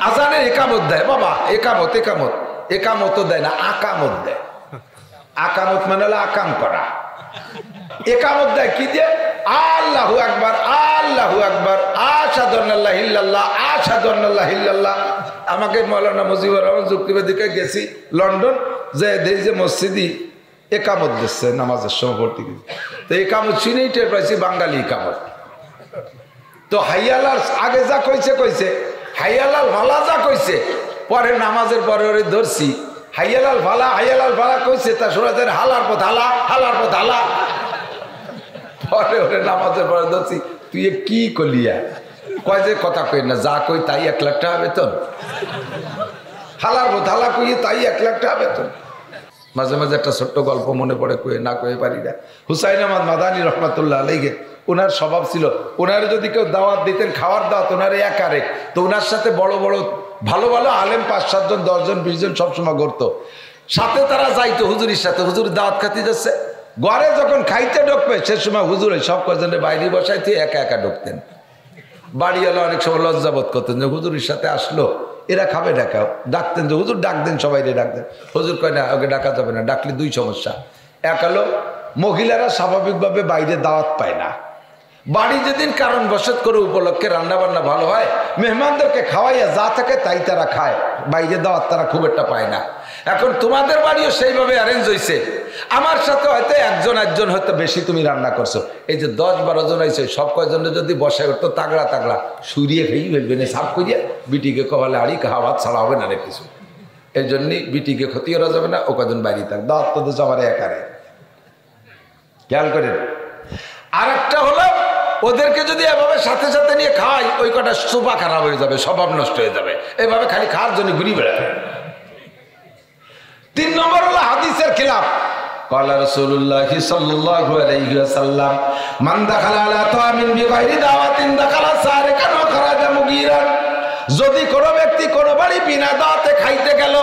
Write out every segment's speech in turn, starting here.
আজানের একামত দেয় বাবা, একামত একামত একামত দেয় না, আকামত দেয়। আকামত মানে হলো আকাম করা, একামত দেয় কি দিয়ে? আল্লাহু আকবার, আল্লাহু আকবার, আশহাদু আল্লা ইল্লাল্লাহ, আশহাদু আল্লা ইল্লাল্লাহ। আমাকে মৌলানা মুজিবুর রহমান যুক্তিবাদীকে গেছি লন্ডন, যে দেই যে মসজিদি একামত দিচ্ছে নামাজের সময় পড়তে গেছি, তো একামত শুনেই টের পাইছি বাঙালি একামত। তো হাইয়ালাল আগে যা কইছে কইছে, হাইয়ালাল ভালা যা কইছে, পরে নামাজের পরে ওরে ধরছি হাইয়ালাল ভালা কইছে, তা শোনা যায় হালার পথ হালা, হালার পথ হালা। পরে ওরে নামাজের পরে ধরছি, তুই কি কলিয়া? কয় যে কথা কই না, যা কই তাই 1 লাখ টাকা বেতন, হালার পথ হালা কই তাই 1 লাখ টাকা বেতন। মাঝে মাঝে একটা ছোট্ট গল্প মনে পড়ে, কয়ে না কয়ে পারি না। হুসাইন আহমদ মাদানী রহমাতুল্লাহ আলাইহি, ওনার স্বভাব ছিল, ওনার যদি কেউ দাওয়াত দিতেন, খাওয়ার দাওয়াত ওনার একারে, তো ওনার সাথে বড় বড় ভালো ভালো আলেম 5-7 জন 10 জন 20 জন সবসময় ঘুরতো, সাথে তারা যাইতো হুজুরের সাথে। হুজুর দাওয়াত খাতে যাচ্ছে, ঘরে যখন খাইতে ঢুকবে সে সময় হুজুরে সব কজনের বাইরে বসাইতে একা একা ঢুকতেন। বাড়ি এলো অনেক সময় লজ্জাবোধ করতেন যে হুজুরের সাথে আসলো, এরা খাবে ডাকাও, ডাকতেন যে হুজুর ডাক দেন, সবাই ডাকতেন। হুজুর কয় না, ওকে ডাকা যাবে না, ডাকলে 2 সমস্যা। এক হলো মহিলারা স্বাভাবিকভাবে বাইরে দাওয়াত পায় না, বাড়ি যেদিন কারণ বসত করে উপলক্ষে রান্না বান্না ভালো হয়, মেহমানদেরকে খাওয়াইয়া যা থাকে তাই তারা খায়, বাইরে দাওয়াত তারা খুব একটা পায় না। এখন তোমাদের বাড়িও সেইভাবে অ্যারেঞ্জ হয়েছে, আমার সাথে হয়তো একজন হয়তো বেশি তুমি রান্না করছো, এই যে 10-12 জন হয়েছে, সব কয়জনের যদি বসায় উঠতো তাগড়া তাগড়া সুরিয়ে খেয়ে ফেলবে না, সাফ করিয়া বিটিকে কবালে আড়ি খাওয়া ছাড়া হবে না রে কিছু। এই জন্যই বিটিকে ক্ষতি করা যাবে না, ও কজন বাইরে থাক, দাওয়াত তো সবার একারে, খেয়াল করেন। আর একটা হলো ওদেরকে যদি এভাবে সাথে সাথে নিয়ে খাওয়াই, ওই কটা সোফা খারাপ হয়ে যাবে, স্বভাব নষ্ট হয়ে যাবে, এভাবে খালি খাওয়ার জন্য ঘুরি বেড়াবে। 3 নম্বর হলো হাদিসের খিলাফ। ক্বালা রাসূলুল্লাহ সাল্লাল্লাহু আলাইহি ওয়াসাল্লাম, মান দাখালা আলা তাআমিন বিগাইরি দাওয়াতিন দাখালা সারিকান ওয়া খারাজা মুগীরান। যদি কোনো ব্যক্তি কোনো বাড়ি বিনা দাওয়াতে খাইতে গেল,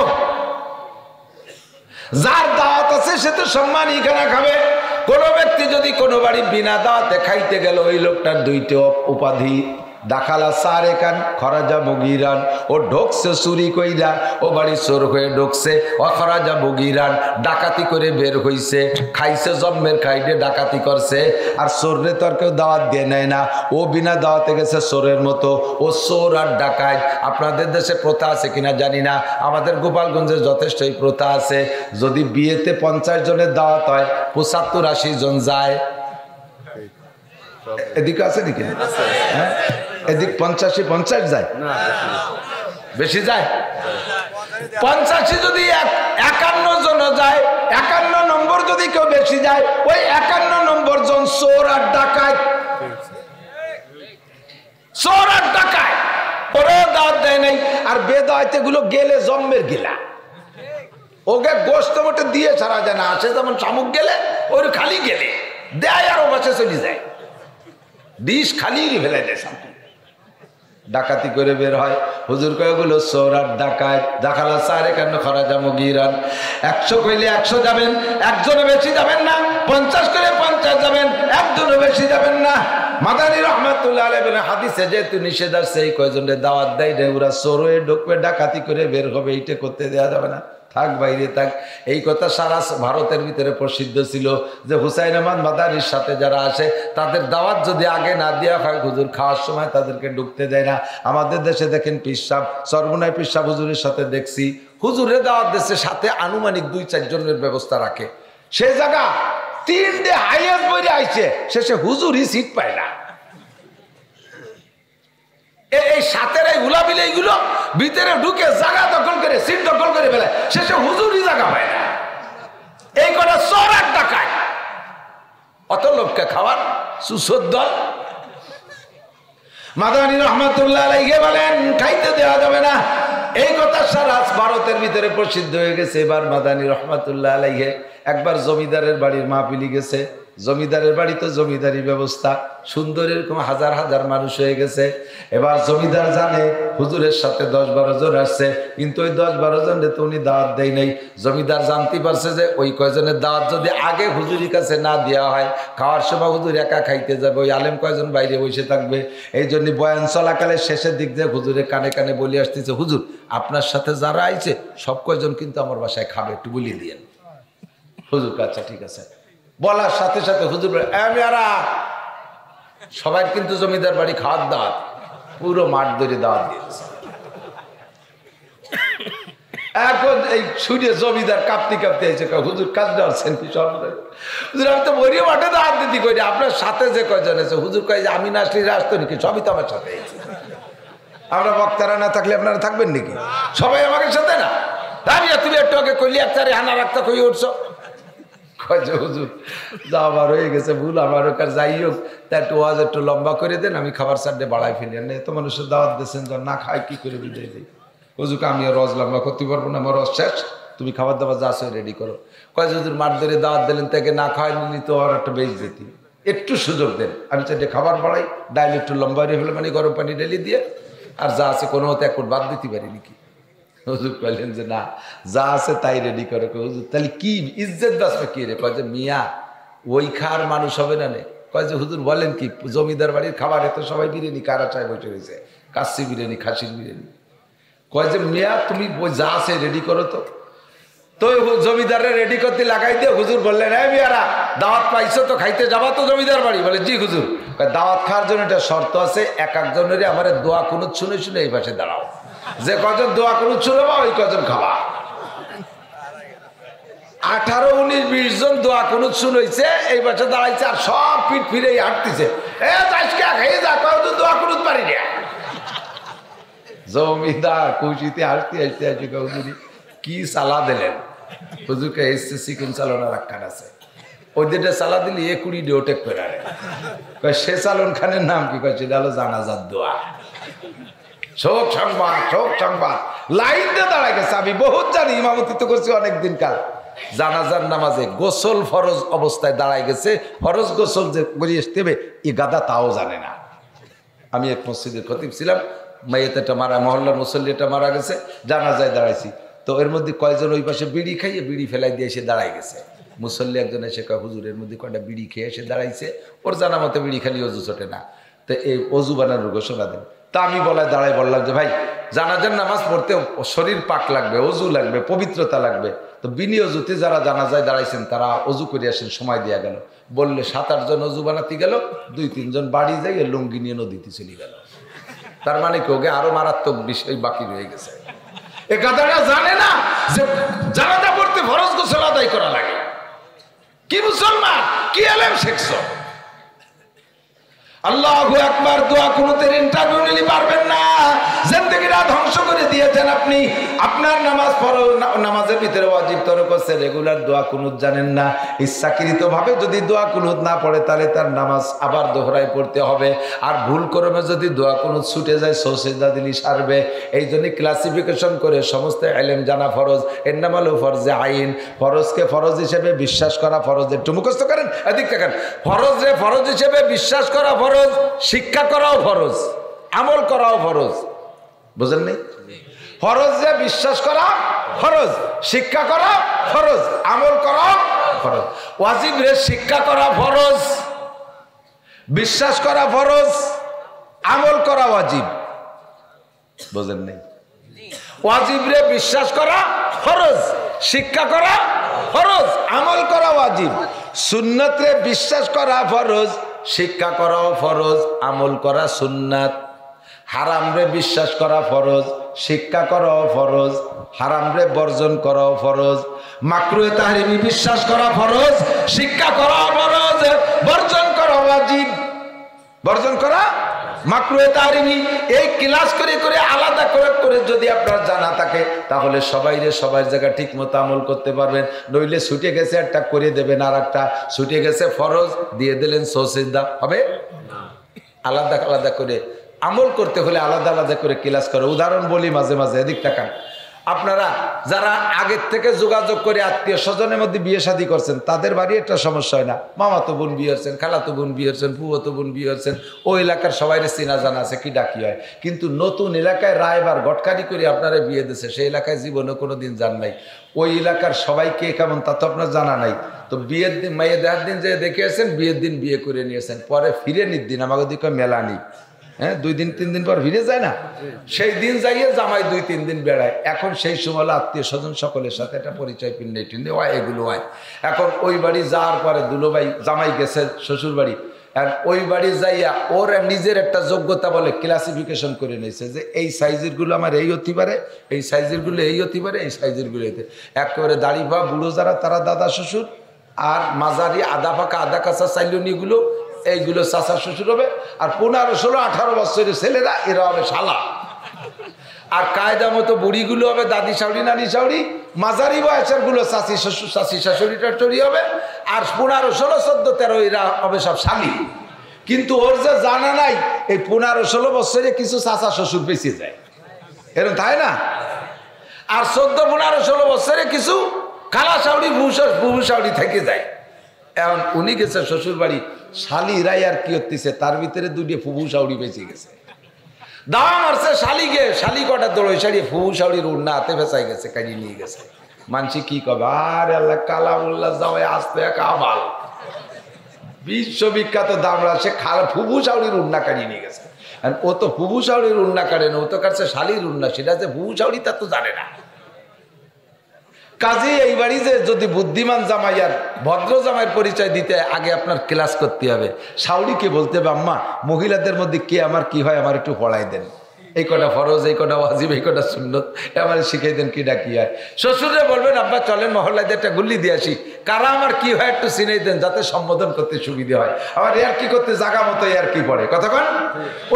যার দাওয়াত আছে সে তো সম্মানী খানা খাবে। কোন ব্যক্তি যদি কোনো বাড়ি বিনা দাওয়াতে খাইতে গেল, ওই লোকটার 2টি উপাধি, দাখালা সারেকান খরাজা মুগিরান, ও ঢোকছে চুরি কইরা, ও বাড়ি চোর হয়ে ঢোকছে, ও খরাজা মুগিরান, ডাকাতি করে বের হইছে, খাইছে জন্মের খাইডে ডাকাতি করছে। আর চোররে তো আর কেউ দাওয়াত দিয়ে নেয় না, ও বিনা দাওয়াতে গেছে চোরের মতো, ও চোর আর ডাকাত। আপনাদের দেশে প্রথা আছে কিনা জানি না, আমাদের গোপালগঞ্জে যথেষ্ট এই প্রথা আছে, যদি বিয়েতে 50 জনের দাওয়াত হয়, 75-80 জন যায়। এদিকে আছে নাকি? হ্যাঁ, এদিক 50 যায়, বেশি যায়। 85 যদি 51 জন যায়, 51 নম্বর যদি কেউ বেশি যায়, ওই 51 নম্বর জন চোর আর ডাকাত, চোর আর ডাকাত, ওরা দাওয়াত দেয় নাই। আর বেদায়তে গুলো গেলে জন্মের গিলা, ওকে গোস্ত মোটে দিয়ে ছাড়া যায় না, আসে যেমন শামুক গেলে ওর খালি গেলে দেয় আর ও বাসে চলে যায়, ডিশ খালি ফেলে দেয়, ডাকাতি করে বের হয়। হুজুর কয়গুলো চোর আর ডাকাত, দাখালা সারেকান খরাজা মুগীরান। 100 কইলে 100 যাবেন, একজনে বেশি যাবেন না। 50 করে 50 যাবেন, একজনে বেশি যাবেন না। মাদানী রহমাতুল্লাহ আলাইহি বলেন, হাদিসে যেহেতু নিষেধ আছে, এই কয়জনের দাওয়াত দেয় না, ওরা চোর হয়ে ঢুকবে, ডাকাতি করে বের হবে, এইটা করতে দেওয়া যাবে না, থাক বাইরে থাক। এই কথা সারা ভারতের ভিতরে প্রসিদ্ধ ছিল যে হুসাইন আহমদ মাদানীর সাথে যারা আসে তাদের দাওয়াত যদি আগে না দেওয়া হয়, হুজুর খাওয়ার সময় তাদেরকে ঢুকতে দেয় না। আমাদের দেশে দেখেন পীর সাহেব, সর্বনয় পীর সাহেব হুজুরের সাথে দেখছি, হুজুরে দাওয়াত দেশে সাথে আনুমানিক 2-4 জনের ব্যবস্থা রাখে। সে জায়গা 3 হাইয়েস্ট বইরে আইছে, শেষে হুজুরই সিট পায় না। এই সাথের এই গুলাবিল এইগুলো ভিতরে ঢুকে জায়গা দখল করে, সিট দখল করে ফেলে, শেষে হুজুরই জায়গা পায় না। এই কটা চোর আর ডাকাত, অত লোককে খাওয়ার সুসদ্দ। মাদানী রহমাতুল্লাহ আলাইহি বলেন, খাইতে দেওয়া যাবে না। এই কথা সারা ভারতের ভিতরে প্রসিদ্ধ হয়ে গেছে। এবার মাদানী রহমাতুল্লাহ আলাইহি একবার জমিদারের বাড়ির মাহফিলি গেছে, জমিদারের বাড়ি তো জমিদারি ব্যবস্থা সুন্দর, এরকম হাজার হাজার মানুষ হয়ে গেছে। এবার জমিদার জানে হুজুরের সাথে 10-12 জন আসছে, কিন্তু ওই 10-12 জনকে তো উনি দাওয়াত দেয় নাই। জমিদার জানতে পারছে যে ওই কয়জনের দাওয়াত যদি আগে হুজুরের কাছে না দেওয়া হয়, খাওয়ার সময় হুজুর একা খাইতে যাবে, ওই আলেম কয়জন বাইরে বসে থাকবে। এই জন্য বয়ান চলাকালে শেষের দিক দিয়ে হুজুরের কানে কানে বলে আসতেছে, হুজুর আপনার সাথে যারা আইছে সব কয়জন কিন্তু আমার বাসায় খাবে, একটু বলিয়ে দিয়েন। হুজুর আচ্ছা ঠিক আছে। বলার সাথে সাথে হুজুর সবাই কিন্তু জমিদার বাড়ি খাওয়ার দাওয়াত, পুরো মাঠ ধরে দাওয়াত দিয়েছে। এখন এই শুনে জমিদার কাঁপতে কাঁপতে এসে হুজুর কাজ ধরছেন কি? হুজুর আমি তো মরিয়ে মাঠে দাওয়াত দিতে করি, আপনার সাথে যে কয়জন আছে? হুজুর কয় যে আমি না আসলে আসতো নাকি, সবই তো আমার সাথে। আমরা বক্তারা না থাকলে আপনারা থাকবেন নাকি? সবাই আমাকে সাথে না। তুমি একটু আগে কইলি একটারে হানা রাখতে কই উঠছো? হুজুর যা আমার হয়ে গেছে ভুল, আমার কার যাই হোক, তা একটু ওয়াজ একটু লম্বা করে দেন, আমি খাবার সাড্ডে বাড়াই ফেলি। এত মানুষের দাওয়াত দিয়েছেন, না খাই কি করে বিদায় দিই? হুজুরকে আমি আর রস লম্বা করতে পারবো না, আমার রস শেষ, তুমি খাবার দাবার যা আছে রেডি করো। কয় হুজুর মাঠ ধরে দাওয়াত দিলেন, তাকে না খাওয়াই নিলি তো আর একটা বেশ যেতি, একটু সুযোগ দেন, আমি চাইতে খাবার বাড়াই, ডাইল একটু লম্বা রে ফেলে, মানে গরম পানি ঢেলে দিয়ে, আর যা আছে কোনো মতো এক ফুট বাদ দিতে পারি নাকি? হুজুর বললেন যে না, যা আছে তাই রেডি করে। হুজুর তাহলে কি ইজ্জত বাঁচবে কি রে? কয় যে মিয়া ওই খাওয়ার মানুষ হবে না নে। কয় যে হুজুর বলেন কি, জমিদার বাড়ির খাবার এত সবাই বিরিয়ানি কারা চায় বসে রয়েছে, কাচ্চি বিরিয়ানি, খাসির বিরিয়ানি। কয় যে মিয়া তুমি যা আছে রেডি করো। তো জমিদারে রেডি করতে লাগাই দিয়ে হুজুর বললেন, হ্যাঁ মিয়ারা দাওয়াত পাইছো তো, খাইতে যাবা তো জমিদার বাড়ি? বলে জি হুজুর। দাওয়াত খাওয়ার জন্য একটা শর্ত আছে, এক একজনের আমার দোয়া কুনুত শুনে শুনে এই পাশে দাঁড়াও, যে কজন দোয়া কুনুত শুনবা ওই কজন খাওয়া। 18, 19, 20 জন দোয়া কুনুত শুনেছে, এই পাশে দাঁড়াইছে, আর সব পিঠ ফিরে হাঁটতেছে, দোয়া কুনুত পারি না। জমিদার খুশিতে হাসতে হাসতে আসে, হুজুরি কি চালা দিলেন? হুজুরকে এসছে চিকেন চালানো রাখান আছে, ওই দিনটা চালা দিলি 20 ডিওটেক করে। সে চালন খানের নাম কি? কয় সেটা হলো জানাজার দোয়া। শোক সংবাদ, শোক সংবাদ, লাইন দিয়ে দাঁড়ায় গেছে। আমি বহুত জানি, ইমামতিত্ব করছি অনেকদিন কাল। জানাজার নামাজে গোসল ফরজ অবস্থায় দাঁড়ায় গেছে, ফরজ গোসল যে করে আসতে হবে এ গাদা তাও জানে না। আমি এক মসজিদের খতিব ছিলাম, মাইয়াতেটা মারা, মহল্লার মুসল্লিটা মারা গেছে, জানাজায় দাঁড়াইছি। তো এর মধ্যে কয়জন ওই পাশে বিড়ি খাইয়ে বিড়ি ফেলাই দিয়ে এসে দাঁড়ায় গেছে। মুসল্লি একজন এসে কয় হুজুরের মধ্যে কয়টা বিড়ি খেয়ে এসে দাঁড়াইছে, ওর জানা মতো বিড়ি খালি অজু ছোটে না, তো এই অজু বানানোর ঘোষণা দেন। তা আমি দাঁড়াই বললাম যে ভাই জানাজার নামাজ পড়তে শরীর পাক লাগবে, অজু লাগবে, পবিত্রতা লাগবে, তো বিনি অজুতে যারা জানাজায় দাঁড়াইছেন তারা অজু করে আসেন। সময় দেওয়া গেল, বললে 7-8 জন অজু বানাতে গেল, 2-3 জন বাড়ি যাই লুঙ্গি নিয়ে নদীতে চলে গেল। তার মানে কি ওকে আরো মারাত্মক বিষয় বাকি রয়ে গেছে। এ কথাটা জানে না যে জানাজা পড়তে ফরজ গোসল আদায় করা লাগে। কি মুসলমান, কি আলেম শিখছো? আল্লাহু আকবার। দোয়া কুনুতের ইন্টারভিউ নিতে পারবেন না, জিন্দেগিটা ধ্বংস করে দিয়েছেন আপনি। আপনার নামাজ পড়ো, নামাজের ভিতরে ওয়াজিব তরক আছে, রেগুলার দোয়া কুনুত জানেন না। ইচ্ছাকৃত ভাবে যদি দোয়া কুনুত না পড়ে তাহলে তার নামাজ আবার দোহরায় পড়তে হবে। আর ভুল ক্রমে যদি দোয়া কুনুত ছুটে যায় সৌসিদা দিলি সারবে। এই জন্য ক্লাসিফিকেশন করে সমস্ত ইলম জানা ফরজ। এর নাম হলো ফরজে আইন। ফরজকে ফরজ হিসেবে বিশ্বাস করা ফরজ। একটু মুখস্থ করেন, এদিক দেখেন। ফরজে ফরজ হিসেবে বিশ্বাস করা ফরজ, শিক্ষা করাও ফরজ, আমল করাও ফরজ। বুঝেন নি? ফরজ যে বিশ্বাস করা ফরজ, শিক্ষা করা ফরজ, আমল করা ফরজ। ওয়াজিব রে শিক্ষা করা ফরজ, বিশ্বাস করা ফরজ, আমল করা ওয়াজিব। বুঝেন নি? ওয়াজিব রে বিশ্বাস করা ফরজ, শিক্ষা করা ফরজ, আমল করা ওয়াজিব। সুন্নাত রে বিশ্বাস করা ফরজ, শিক্ষা করাও ফরজ, আমল করা সুন্নাত। হারাম রে বিশ্বাস করা ফরজ, শিক্ষা করাও ফরজ, হারাম রে বর্জন করাও ফরজ। মাকরুহে তাহরিমি বিশ্বাস করা ফরজ, শিক্ষা করাও ফরজ, বর্জন করা ওয়াজিব। বর্জন করা মাকরুহে তাহরিমি। এই ক্লাস করে করে আলাদা করে করে যদি আপনার জানা থাকে তাহলে সবার জায়গায় ঠিক মতো আমল করতে পারবেন। নইলে ছুটে গেছে একটা করে দেবেন, আর একটা ছুটে গেছে ফরজ দিয়ে দিলেন সৌসিদা হবে। আলাদা আলাদা করে আমল করতে হলে আলাদা আলাদা করে ক্লাস করে। উদাহরণ বলি মাঝে মাঝে, এদিক তাকান। আপনারা যারা আগের থেকে যোগাযোগ করে আত্মীয় স্বজনের মধ্যে বিয়ে শাদী করছেন তাদের বাড়ি একটা সমস্যা হয় না, মামাতো বোন বিয়ে হচ্ছেন, খালাতো বোন বিয়ে হচ্ছেন, ফুফাতো বোন বিয়ে হচ্ছেন, ওই এলাকার সবাই চেনা জানা আছে কি ডাকি হয়। কিন্তু নতুন এলাকায় রায়বার গটকারি করে আপনারা বিয়ে দিচ্ছে, সেই এলাকায় জীবনে কোনো দিন যান নাই, ওই এলাকার সবাইকে কেমন তা তো আপনার জানা নাই। তো বিয়ের দিন মেয়ে দেওয়ার দিন যে দেখে আসেন, বিয়ের দিন বিয়ে করে নিয়েছেন, পরে ফিরে নির্দিন আমাকে দিকে মেলা নেই, হ্যাঁ 2 দিন 3 দিন পর ফিরে যায় না, সেই দিন যাইয়ে জামাই 2-3 দিন বেড়ায়। এখন সেই সময় আত্মীয় স্বজন সকলের সাথে একটা পরিচয় পিন্ডে টিন্ডে হয়, এগুলো হয়। এখন ওই বাড়ি যাওয়ার পরে দুলোভাই জামাই গেছে শ্বশুর বাড়ি, আর ওই বাড়ি যাইয়া ওর নিজের একটা যোগ্যতা বলে ক্লাসিফিকেশন করে নিয়েছে যে এই সাইজের গুলো আমার এই হতে পারে, এই সাইজের গুলো এই হতে পারে, এই সাইজের গুলো এতে। একেবারে দাড়ি পা বুড়ো যারা তারা দাদা শ্বশুর, আর মাঝারি আধা ফাঁকা আধা কাঁচা চাইলনিগুলো এইগুলো চাচা শ্বশুর হবে, আর 15, 16, 18 বছরের ছেলেরা এরা হবে শালা, আর কায়দা মতো বুড়িগুলো হবে দাদি শাশুড়ি নানি শাশুড়ি, মাঝারি বয়সের গুলো চাচি শ্বশুর চাচি শাশুড়ি টাশুড়ি হবে, আর 15, 16, 14, 13 এরা হবে সব শালি। কিন্তু ওর যে জানা নাই এই 15, 16 বছরে কিছু চাচা শ্বশুর বেঁচে যায়, এরকম তাই না? আর 14, 15, 16 বছরে কিছু খালা শাশুড়ি বুবু শাশুড়ি থেকে যায়। এখন উনি গেছে শ্বশুর বাড়ি, শালিরাই আর কি হতেছে, তার ভিতরে 2টি ফুবু শাশুড়ি বেঁচে গেছে, দাম আসছে শালিকে, শালি কটা দৌড়ে সারিয়ে ফুবু শাশুড়ির উন্না হাতে ফেঁচাই গেছে, কাটিয়ে নিয়ে গেছে। মানসি কি কবে, আর আল্লাহ কালামুল্লাহ যাওয়াই আসতে কামাল, বিশ্ববিখ্যাত দামরা, সে ফুবু শাশুড়ির উন্না কাটিয়ে নিয়ে গেছে। ও তো ফুবু শাশুড়ির উন্না কাটে না, ও তো কাটছে শালির উন্না, সেটা যে ফুবু শাশুড়ি তা তো জানে না। কাজে এই বাড়ি যে যদি বুদ্ধিমান জামাই আর ভদ্র জামাইয়ের পরিচয় দিতে আগে আপনার ক্লাস করতে হবে। শাশুড়িকে বলতে হবে, আম্মা মহিলাদের মধ্যে কে আমার কি হয় আমার একটু পড়াই দেন, এই কটা ফরজ, এই কটা ওয়াজিব, এই কটা সুন্নত আমার শিখাই দেন, কি ডাকি হয়। শ্বশুরে বলবেন, আব্বা চলেন মহল্লায় একটা গুল্লি দিয়ে আসি, কারা আমার কি হয় একটু চিনাই দেন, যাতে সম্বোধন করতে সুবিধা হয়। আবার এর কি করতে জাগা মতো এর কি পড়ে কতক্ষণ।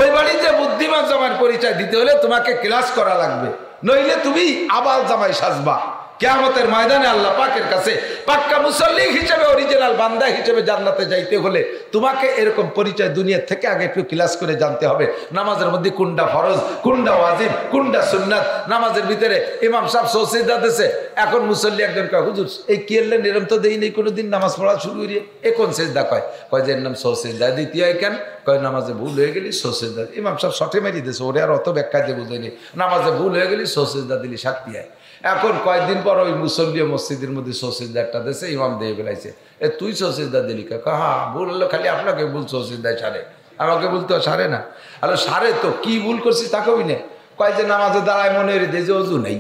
ওই বাড়িতে বুদ্ধিমান জামাইয়ের পরিচয় দিতে হলে তোমাকে ক্লাস করা লাগবে, নইলে তুমি আবাল জামাই সাজবা। কিয়ামতের ময়দানে আল্লাহ পাকের কাছে পাক্কা মুসল্লি হিসেবে, অরিজিনাল বান্দা হিসেবে জান্নাতে যাইতে হলে তোমাকে এরকম পরিচয় দুনিয়ার থেকে আগে একটু ক্লাস করে জানতে হবে। নামাজের মধ্যে কোনটা ফরজ, কোনটা ওয়াজিব, কোনটা সুন্নাত। নামাজের ভিতরে ইমাম সাহেব সৌসিদা দিয়েছে, এখন মুসল্লি একজন কয়, হুজুর এই কি এলেন এরম তো দেই নেই কোনোদিন, নামাজ পড়া শুরু করিয়ে এ কোন সেজদা, কয় যে এর নাম সৌসিদা, দ্বিতীয় কেন, কয় নামাজে ভুল হয়ে গেলি সৌসিদা। ইমাম সাহেব শটে মেরি দিয়েছে, ওরে আর অত ব্যাখ্যা দিয়ে বুঝেনি, নামাজে ভুল হয়ে গেলি সৌসিদা দিলি সাক্ষী হয়। এখন কয়েকদিন পর ওই মুসল্লি মসজিদের মধ্যে সৌসিদা একটা দেশে ইমাম দিয়ে বেলাইছে, এ তুই সৌসিদা দিলি, হ্যাঁ ভুল হলো, খালি আপনাকে ভুল সৌসিদায় সারে, আমাকে বলতে সারে না। আরে সারে তো কি ভুল করছিস তা কবি না, কয় যে নামাজে দাঁড়ায় মনে হয়ে দিয়ে যে অজু নেই,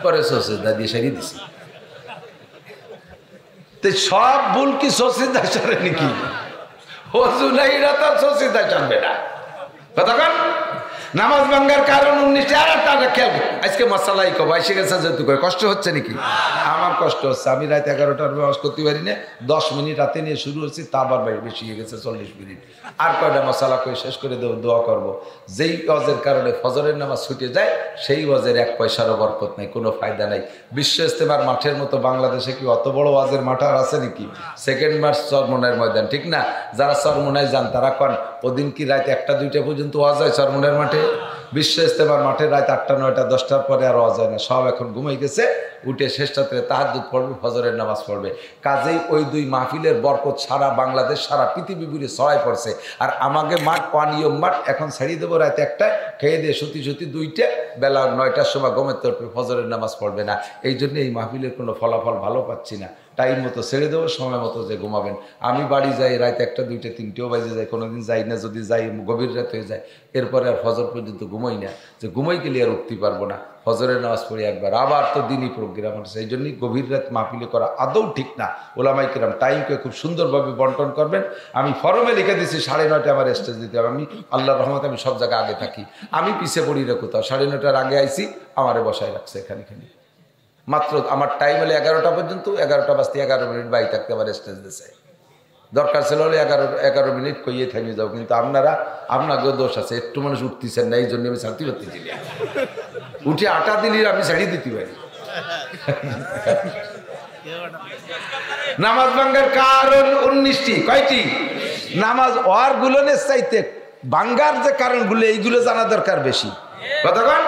পরে সৌসিদা দিয়ে সারিয়ে দিছি। তো সব ভুল কি সৌসিদা সারে নাকি? অজু নেই না তো সৌসিদা সারবে না। কতক্ষণ নামাজ ভাঙ্গার কারণ 19টা, আর একটা খেয়াল আজকে মশালাই কব এসে গেছে, যেহেতু কষ্ট হচ্ছে নাকি? আমার কষ্ট হচ্ছে, আমি রাত 11টার নামাজ করতে পারি না, 10 মিনিট রাতে নিয়ে শুরু হচ্ছে, তা আবার বেশি হয়ে গেছে 40 মিনিট। আর কয়টা মশালা করে শেষ করে দেবো, দোয়া করব। যেই ওয়াজের কারণে ফজরের নামাজ ছুটে যায়, সেই ওয়াজের 1 পয়সারও বরকত নাই, কোনো ফায়দা নাই। বিশ্ব ইস্তেমার মাঠের মতো বাংলাদেশে কি অত বড় ওয়াজের মাঠ আর আছে নাকি? 2 মার্চ চরমনাইয়ের ময়দান, ঠিক না? যারা চরমনায় যান তারা কন ওদিন কি রাত 1টা 2টা পর্যন্ত ওয়াজ হয় চরমনাইয়ের মাঠে? বিশ্ব ইস্তেমার মাঠে রাত 8টা 9টা 10টার পরে আর ওয়াজ হয় না, সব এখন ঘুমাই গেছে। উঠে শেষ রাত্রে তাহাজ্জুদ পড়বে, ফজরের নামাজ পড়বে। কাজেই ওই 2 মাহফিলের বরকত সারা বাংলাদেশ, সারা পৃথিবী ঘুরে ছড়াই পড়ছে। আর আমাকে মাঠ পানিয়ম মাঠ এখন ছাড়িয়ে দেবো রাত 1টায়, খেয়ে দিয়ে সত্যি 2টা, বেলা 9টার সময় ঘুমাতে উঠবে, ফজরের নামাজ পড়বে না। এই জন্য এই মাহফিলের কোনো ফলাফল ভালো পাচ্ছি না। টাইম মতো ছেড়ে দেবো, সময় মতো যে ঘুমাবেন। আমি বাড়ি যাই রাত 1টা 2টা 3টেও বাজে যায়, কোনোদিন যাই না, যদি যাই গভীর রাত হয়ে যায়। এরপরে আর ফজর পর্যন্ত ঘুমাই না, যে ঘুমাই গেলে আর উঠতে পারবো না। ফজরের নামাজ পড়ি একবার, আবার তো দিনই প্রোগ্রাম আছে। এই জন্যই গভীর রাত মাহফিলে করা আদৌ ঠিক না। ওলামাই কিরাম টাইমকে খুব সুন্দরভাবে বন্টন করবেন। আমি ফরমে লিখে দিচ্ছি 9:30 আমার স্টেজ দিতে হবে। আমি আল্লাহর রহমতে আমি সব জায়গায় আগে থাকি, আমি পিছিয়ে পড়ি না কোথাও। 9:30টার আগে আইসি, আমারে বসায় রাখছে এখানে। মাত্র আমার টাইম হলে 11টা পর্যন্ত, 11টা বাজতে 11 মিনিট বাই থাকতে আমার স্টেজ দিয়েছে। দরকার ছিল হলে 11 মিনিট কইয়ে থামিয়ে যাও, কিন্তু আপনাকেও দোষ আছে, একটু মানুষ উঠতেছেন না, এই জন্য আমি ছাড়তে পারতেছি না। উঠে আটা দিলি আমি ছাড়িয়ে দিতে পারি। নামাজ ভাঙ্গার কারণ 19টি, কয়টি? নামাজ ওয়ার গুলোনের চাইতে ভাঙ্গার যে কারণগুলো, এইগুলো জানা দরকার বেশি। কতক্ষণ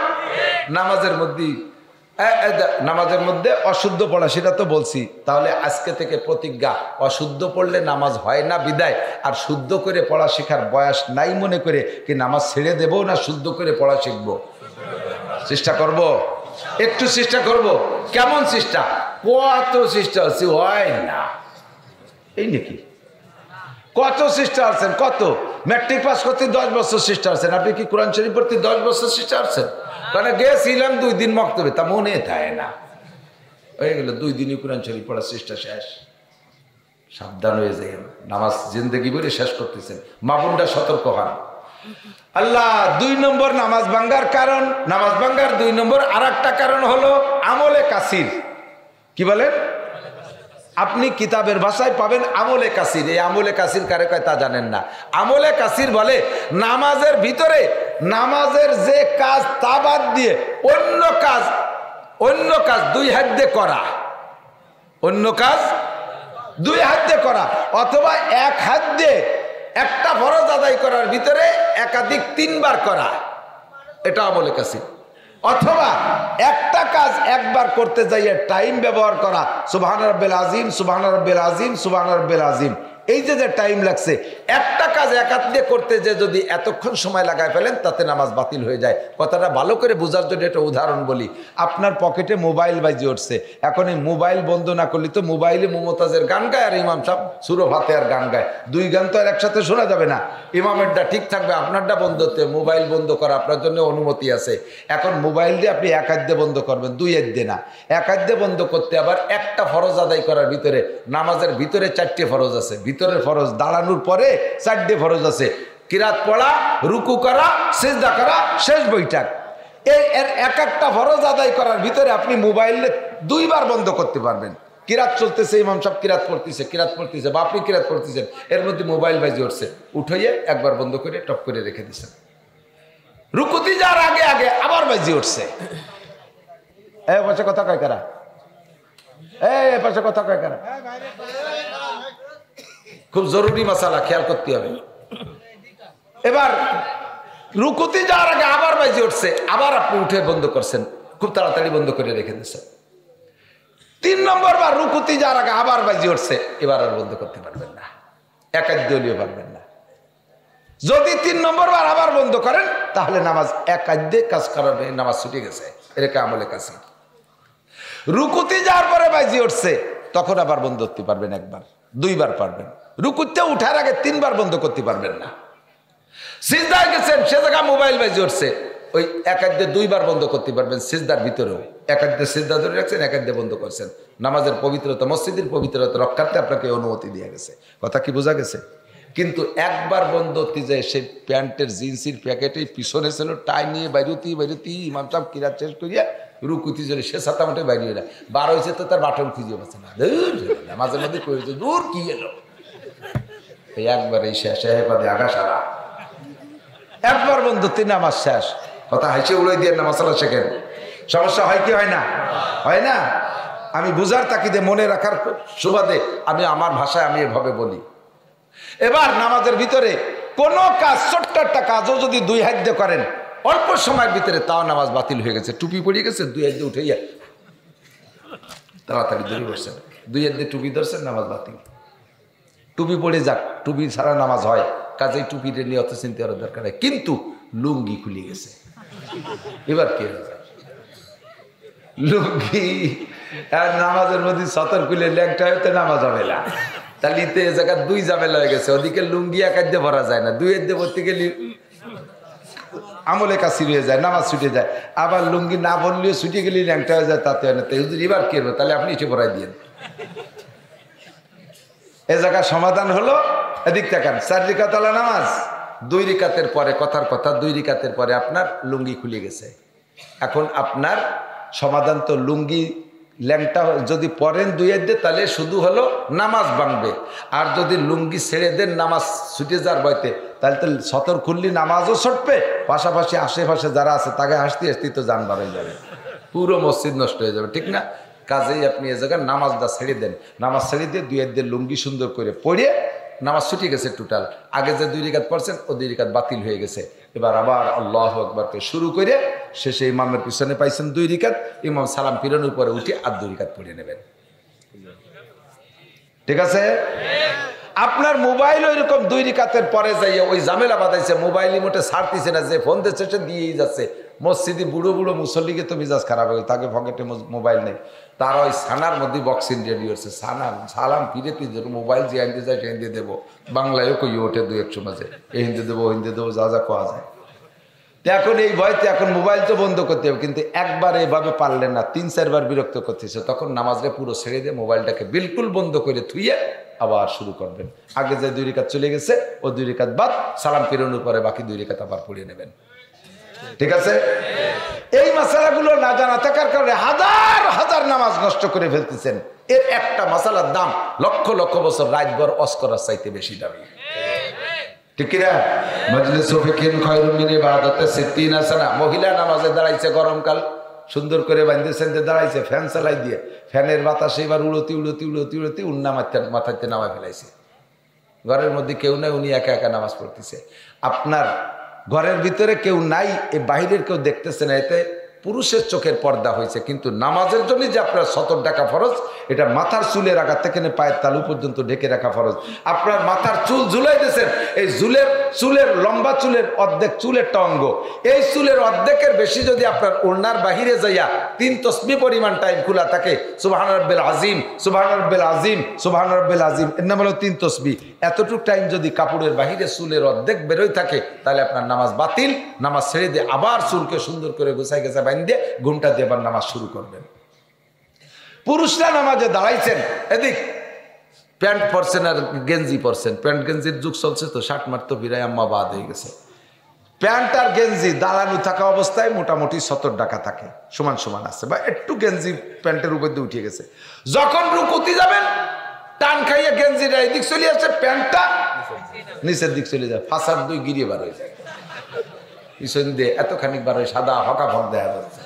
নামাজের মধ্যে অশুদ্ধ পড়া, সেটা তো বলছি। তাহলে আজকে থেকে প্রতিজ্ঞা, অশুদ্ধ পড়লে নামাজ হয় না বিদায়, আর শুদ্ধ করে পড়া শেখার বয়স নাই মনে করে কি নামাজ ছেড়ে দেবো না শুদ্ধ করে পড়া শিখবো? চেষ্টা করব, একটু চেষ্টা করব। কেমন চেষ্টা? কত চেষ্টা হচ্ছে, হয় না। এই নাকি কত চেষ্টা আছেন? কত ম্যাট্রিক পাস করতে 10 বছর চেষ্টা আছেন। আপনি কি কোরআন শরীফ পড়তে 10 বছর চেষ্টা আছেন? মানে গেছিলাম 2 দিন মক্তবে, তা মনে থাকে না, হয়ে গেল 2 দিনই কোরআন শরীফ পড়ার চেষ্টা শেষ। সাবধান হয়ে যায়, নামাজ জিন্দগি ভরে শেষ করতেছেন। মা বোনরা সতর্ক হন। আল্লাহ 2 নম্বর নামাজ ভাঙ্গার কারণ, নামাজ ভাঙ্গার 2 নম্বর আর একটা কারণ হলো আমলে কাসির। কি বলেন? আপনি কিতাবের ভাষায় পাবেন আমলে কাসির। এই আমলে কাসির কারে কয় তা জানেন না। আমলে কাসির বলে নামাজের ভিতরে নামাজের যে কাজ তা বাদ দিয়ে অন্য কাজ 2 হাত দিয়ে করা, অন্য কাজ 2 হাত দিয়ে করা, অথবা 1 হাত দিয়ে একটা ফরজ আদায় করার ভিতরে একাধিক 3 বার করা, এটা আমলে কাসির। অথবা একটা কাজ একবার করতে যাইয়ে টাইম ব্যবহার করা, সুবহান রাব্বিল আযীম, সুবহান রাব্বিল আযীম, সুবহান রাব্বিল আযীম, এই যে টাইম লাগছে একটা কাজ একাত দিয়ে করতে, যে যদি এতক্ষণ সময় লাগায় ফেলেন তাতে নামাজ বাতিল হয়ে যায়। কথাটা ভালো করে বোঝার জন্য একটা উদাহরণ বলি। আপনার পকেটে মোবাইল বাজিয়ে উঠছে, এখন এই মোবাইল বন্ধ না করলে তো মোবাইলে মুমতাজের গান গায় আর ইমাম সাহেব সূরা ফাতিহার গান গায়, 2 গান তো আর একসাথে শোনা যাবে না। ইমামেরটা ঠিক থাকবে, আপনারটা বন্ধ হতে, মোবাইল বন্ধ করা আপনার জন্য অনুমতি আছে। এখন মোবাইল দিয়ে আপনি 1 হাত দিয়ে বন্ধ করবেন, 2 হাত দিয়ে না। 1 হাত দিয়ে বন্ধ করতে আবার একটা ফরজ আদায় করার ভিতরে, নামাজের ভিতরে 4টে ফরজ আছে, ভিতরের ফরজ দাঁড়ানোর পরে 4টে ফরজ আছে, কিরাত পড়া, রুকু করা, সিজদা করা, শেষ বৈঠক। এর এক একটা ফরজ আদায় করার ভিতরে আপনি মোবাইলে 2 বার বন্ধ করতে পারবেন। কিরাত চলতেছে, ইমাম সাহেব কিরাত পড়তেছে বা আপনি কিরাত পড়তেছেন, এর মধ্যে মোবাইল বাজি উঠছে, উঠাইয়ে একবার বন্ধ করে টপ করে রেখে দিচ্ছেন। রুকুতে যাওয়ার আগে আবার বাজি উঠছে। পাশে কথা কয় কারা? পাশে কথা কয় কারা? খুব জরুরি মাসালা, খেয়াল করতে হবে। এবার রুকুতে যাওয়ার আগে আবার বাজি উঠছে, আবার আপনি উঠে বন্ধ করছেন, খুব তাড়াতাড়ি বন্ধ করে রেখে দিচ্ছেন। 3 নম্বর বার রুকুতে যাওয়ার আগে আবার বাজি উঠছে, এবার আর বন্ধ করতে পারবেন না, একাদ্যলীয় পারবেন না। যদি 3 নম্বর বার আবার বন্ধ করেন তাহলে নামাজ একাদ্যে কাজ কারণে নামাজ ছুটে গেছে, এটাকে আমলে কাসির। রুকুতে যাওয়ার পরে বাজি উঠছে, তখন আবার বন্ধ করতে পারবেন, 1 বার 2 বার পারবেন। রুকুতে উঠার আগে 3 বার বন্ধ করতে পারবেন না। সিজদায় গেছেন, সে জায়গায় মোবাইল বাজি উঠছে, ওই 1 হাত দিয়ে 2 বার বন্ধ করতে পারবেন। সিজদার ভিতরেও 1 হাত দিয়ে সিজদা ধরে রাখছেন, 1 হাত দিয়ে বন্ধ করছেন। নামাজের পবিত্রতা, মসজিদের পবিত্রতা রক্ষার্থে আপনাকে অনুমতি দিয়ে গেছে। কথা কি বোঝা গেছে? কিন্তু একবার বন্ধ হতে যায়, সেই প্যান্টের জিন্সের প্যাকেটেই পিছনে ছিল, টাই নিয়ে বাইরতি ইমাম সাহেব কিরাত শেষ করিয়া রুকুতি চলে, সে সাতামাটে বাইরে এরা 12 হয়েছে তো তার বাটন খুঁজে পাচ্ছে না, মাঝে মাঝে করেছে দূর কি এলো, এই একবার এই শেষ হেপাদে আগা সারা, একবার বন্ধুত্ব নামাজ শেষ। কথা হাসে উড়াই দিয়ে নামাজ সালা শেখেন। সমস্যা হয় কি হয় না? হয় না? আমি বুঝার তাকিদে, মনে রাখার সুবাদে আমি আমার ভাষায় আমি এভাবে বলি। এবার নামাজের ভিতরে কোন কাজ, ছোট্ট একটা কাজও যদি 2 হাত দিয়ে করেন অল্প সময়ের ভিতরে, তাও নামাজ বাতিল হয়ে গেছে। টুপি পড়ে গেছে, 2 হাত দিয়ে উঠে তাড়াতাড়ি ধরে বসছেন, 2 হাত দিয়ে টুপি ধরছেন, নামাজ বাতিল। টুপি পড়ে যাক, টুপি ছাড়া নামাজ হয়, কাজেই টুপিটা নিয়ে অত চিন্তা করার দরকার নেই। কিন্তু লুঙ্গি খুলে গেছে, এবার কে লুঙ্গি আর নামাজের মধ্যে সতর খুলে ল্যাংটা হইতে নামাজ হবে না, তাহলে এ জায়গা 2 ঝামেলা হয়ে গেছে। ওদিকে লুঙ্গি 1 হাত দিয়ে ভরা যায় না, 2 হাত দিয়ে ভরতে গেলে আমলে কাসির হয়ে যায়, নামাজ ছুটে যায়। আবার লুঙ্গি না ভরলেও ছুটে গেলে ল্যাংটা হয়ে যায়, তাতে হয় না। তাই এবার কে হবে? তাহলে আপনি এসে ভরাই দিয়ে এ জায়গার সমাধান হলো, এদিক তাকান, 4 রিকাত নামাজ, 2 রিকাতের পরে, কথার কথা 2 রিকাতের পরে আপনার লুঙ্গি খুলে গেছে। এখন আপনার সমাধান তো, লুঙ্গি ল্যাংটা যদি পরেন 2 হাত দিয়ে, তাহলে শুধু হলো নামাজ ভাঙবে। আর যদি লুঙ্গি ছেড়ে দেন নামাজ ছুটে যাওয়ার ভয়তে, তাহলে তো সতর খুললি নামাজও ছুটবে, পাশাপাশি আশেপাশে যারা আছে তাকে হাসতে হাসতে তো যান বার হয়ে যাবে, পুরো মসজিদ নষ্ট হয়ে যাবে, ঠিক না? কাজেই আপনি এ জায়গায় নামাজটা ছেড়ে দেন, নামাজ ছেড়ে দিয়ে 2 হাত দিয়ে লুঙ্গি সুন্দর করে পড়ে নামাজ ছুটে গেছে টোটাল। আগে যে 2 রিকাত পড়ছেন, ও 2 রিকাত বাতিল হয়ে গেছে। এবার আবার আল্লাহু আকবার শুরু করে শেষে ইমামের পিছনে পাইছেন 2 রাকাত, ইমাম সালাম ফিরানোর পরে উঠে আর 2 রাকাত পড়ে নেবেন। ঠিক আছে? আপনার মোবাইল ওইরকম 2 রাকাতের পরে যাইয়া ওই ঝামেলা বাঁধাইছে, মোবাইল ইমোটে ছাড়তেছে না, যে ফোন দিচ্ছে সে দিয়েই যাচ্ছে। মসজিদে বুড়ো বুড়ো মুসল্লিকে তো মিজাজ খারাপ হয়ে, তাকে পকেটে মোবাইল নেই, তারা ওই সানার মধ্যে বক্সিং রেডি হচ্ছে, সালাম ফিরে মোবাইল যে হিন্দি যায় সে হিন্দি দেবো, বাংলায়ও কই ওঠে 2-1 মাঝে, এই হিন্দি দেবো হিন্দি দেবো, যা যা কোয়া যায়। এখন এই ভয়তে এখন মোবাইল তো বন্ধ করতে হবে, কিন্তু একবার এভাবে পারলেন না, 3-4 বার বিরক্ত করতেছে, তখন নামাজে পুরো ছেড়ে দিয়ে মোবাইলটাকে বিলকুল বন্ধ করে থুইয়ে আবার শুরু করবেন। আগে যে 2 রাকাত চলে গেছে ও 2 রাকাত বাদ, সালাম ফিরানোর পরে বাকি 2 রাকাত আবার পড়িয়ে নেবেন। ঠিক আছে? এই মাসালাগুলো না জানা থাকার কারণে হাজার হাজার নামাজ নষ্ট করে ফেলতেছেন। এর একটা মাসালার দাম লক্ষ লক্ষ বছর রাতভর ওয়াজ করার চাইতে বেশি দামি। ঠিক কিনা? মাজলিসু ফিকিন খায়রুম মিন ইবাদাতি 60 সানা। মহিলা নামাজে দাঁড়াইছে, গরমকাল সুন্দর করে বাঁধতেছেন যে দাঁড়াইছে, ফ্যান চালাই দিয়ে, ফ্যানের বাতাসে এবার উড়তি উড়তি উড়তি উড়তি উন্না মাথাতে নামায় ফেলাইছে। ঘরের মধ্যে কেউ নাই, উনি একা একা নামাজ পড়তেছে। আপনার ঘরের ভিতরে কেউ নাই, এই বাহিরের কেউ দেখতেছে না, এতে পুরুষের চোখের পর্দা হয়েছে। কিন্তু নামাজের জন্য যে আপনার সতর ঢাকা ফরজ, এটা মাথার চুলের আগা থেকে পায়ের তালু পর্যন্ত ঢেকে রাখা ফরজ। আপনার মাথার চুল ঝুলাই দিয়েছেন, এই চুলের লম্বা চুলের অর্ধেক চুলের অঙ্গ, এই চুলের অর্ধেকের বেশি যদি আপনার ওড়নার বাহিরে যাইয়া 3 তসবিহ পরিমাণ টাইম খোলা থাকে, সুবহান রাব্বিল আযীম, সুবহান রাব্বিল আযীম, সুবহান রাব্বিল আযীম, এর নাম হলো 3 তসবিহ। এতটুক টাইম যদি কাপড়ের বাহিরে চুলের অর্ধেক বেরোয় থাকে, তাহলে আপনার নামাজ বাতিল। নামাজ ছেড়ে দিয়ে আবার চুলকে সুন্দর করে গুছাই গেছে দিয়ে ঘুমটা দিয়ে আবার নামাজ শুরু করবেন। পুরুষরা নামাজে দাঁড়াইছেন, এদিক প্যান্ট পরছেন আর গেঞ্জি পরছেন, প্যান্ট গেঞ্জির যুগ চলছে তো, শার্ট মার তো বিরায় আম্মা বাদ হয়ে গেছে। প্যান্ট আর গেঞ্জি দাঁড়ানো থাকা অবস্থায় মোটামুটি 70 টাকা থাকে, সমান সমান আছে, বা একটু গেঞ্জি প্যান্টের উপর দিয়ে উঠে গেছে। যখন রুকুতে যাবেন টান খাইয়ে গেঞ্জিটা এদিক চলে আসছে, প্যান্টটা নিচের দিক চলে যায়, ফাঁসার 2 গিরিয়ে বার হয়ে যায়, পিছন দিয়ে এতখানি বার হয়ে সাদা হকা ভক দেখা যাচ্ছে।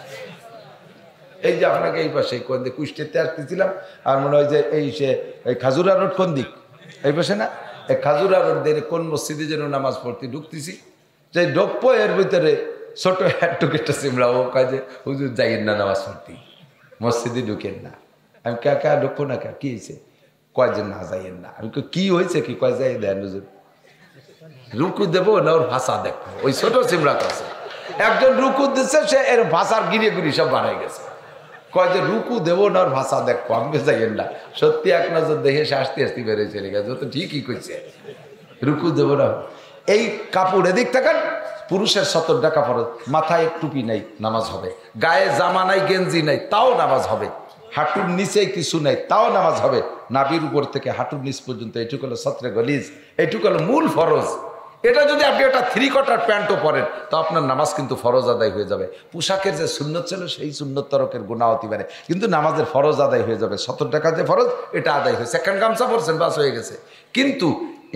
এই যে আপনাকে এই পাশে কোন দিক কুষ্টিতে আসতেছিলাম, আর মনে হয় যে এই সে এই খাজুরা রোড কোন দিক, এই পাশে না, এই খাজুরা রোড দিয়ে কোন মসজিদে যেন নামাজ পড়তে ঢুকতেছি, যে ঢুকবো এর ভিতরে ছোট একটু একটা সিমলা, ও কয় যে হুজুর যাইয়েন না নামাজ পড়তে, মসজিদে ঢুকেন না। আমি কা ঢুকবো না, কি হয়েছে? কয় যে না যাইয়েন না। আমি কি হয়েছে, কি কয় যাই দেন হুজুর, রুকু দেবো না ওর ভাষা দেখবো। ওই ছোট সিমলা কাছে একজন রুকু দিচ্ছে, সে এর ভাষার গিরে গুড়ি সব বানাই গেছে, কয় যে রুকু দেবো না ওর ভাষা দেখবো। আমি যাইয়েন না, সত্যি এক নজর দেখে সে আসতে আসতে বেরিয়ে চলে গেছে, তো ঠিকই কইছে, রুকু দেবো না। এই কাপড় এদিক থাকেন, পুরুষের 70 টাকা ফরজ, মাথায় টুপি নাই, নামাজ হবে। গায়ে জামা নাই, গেঞ্জি নাই, তাও নামাজ হবে। হাঁটুর নিচে কিছু নাই, তাও নামাজ হবে। নাভির উপর থেকে হাঁটুর নিচ পর্যন্ত এইটুকু হলো সত্রে গলিজ, এইটুকু হলো মূল ফরজ। এটা যদি আপনি একটা 3 কোয়ার্টার প্যান্টও পরেন, তো আপনার নামাজ কিন্তু ফরজ আদায় হয়ে যাবে। পোশাকের যে সুন্নত ছিল সেই সুন্নত তরকের গুনাহ হতে পারে, কিন্তু নামাজের ফরজ আদায় হয়ে যাবে। 70 টাকা যে ফরজ, এটা আদায় হয়েছে। সেকেন্ড গামছা পরছেন, বাস হয়ে গেছে। কিন্তু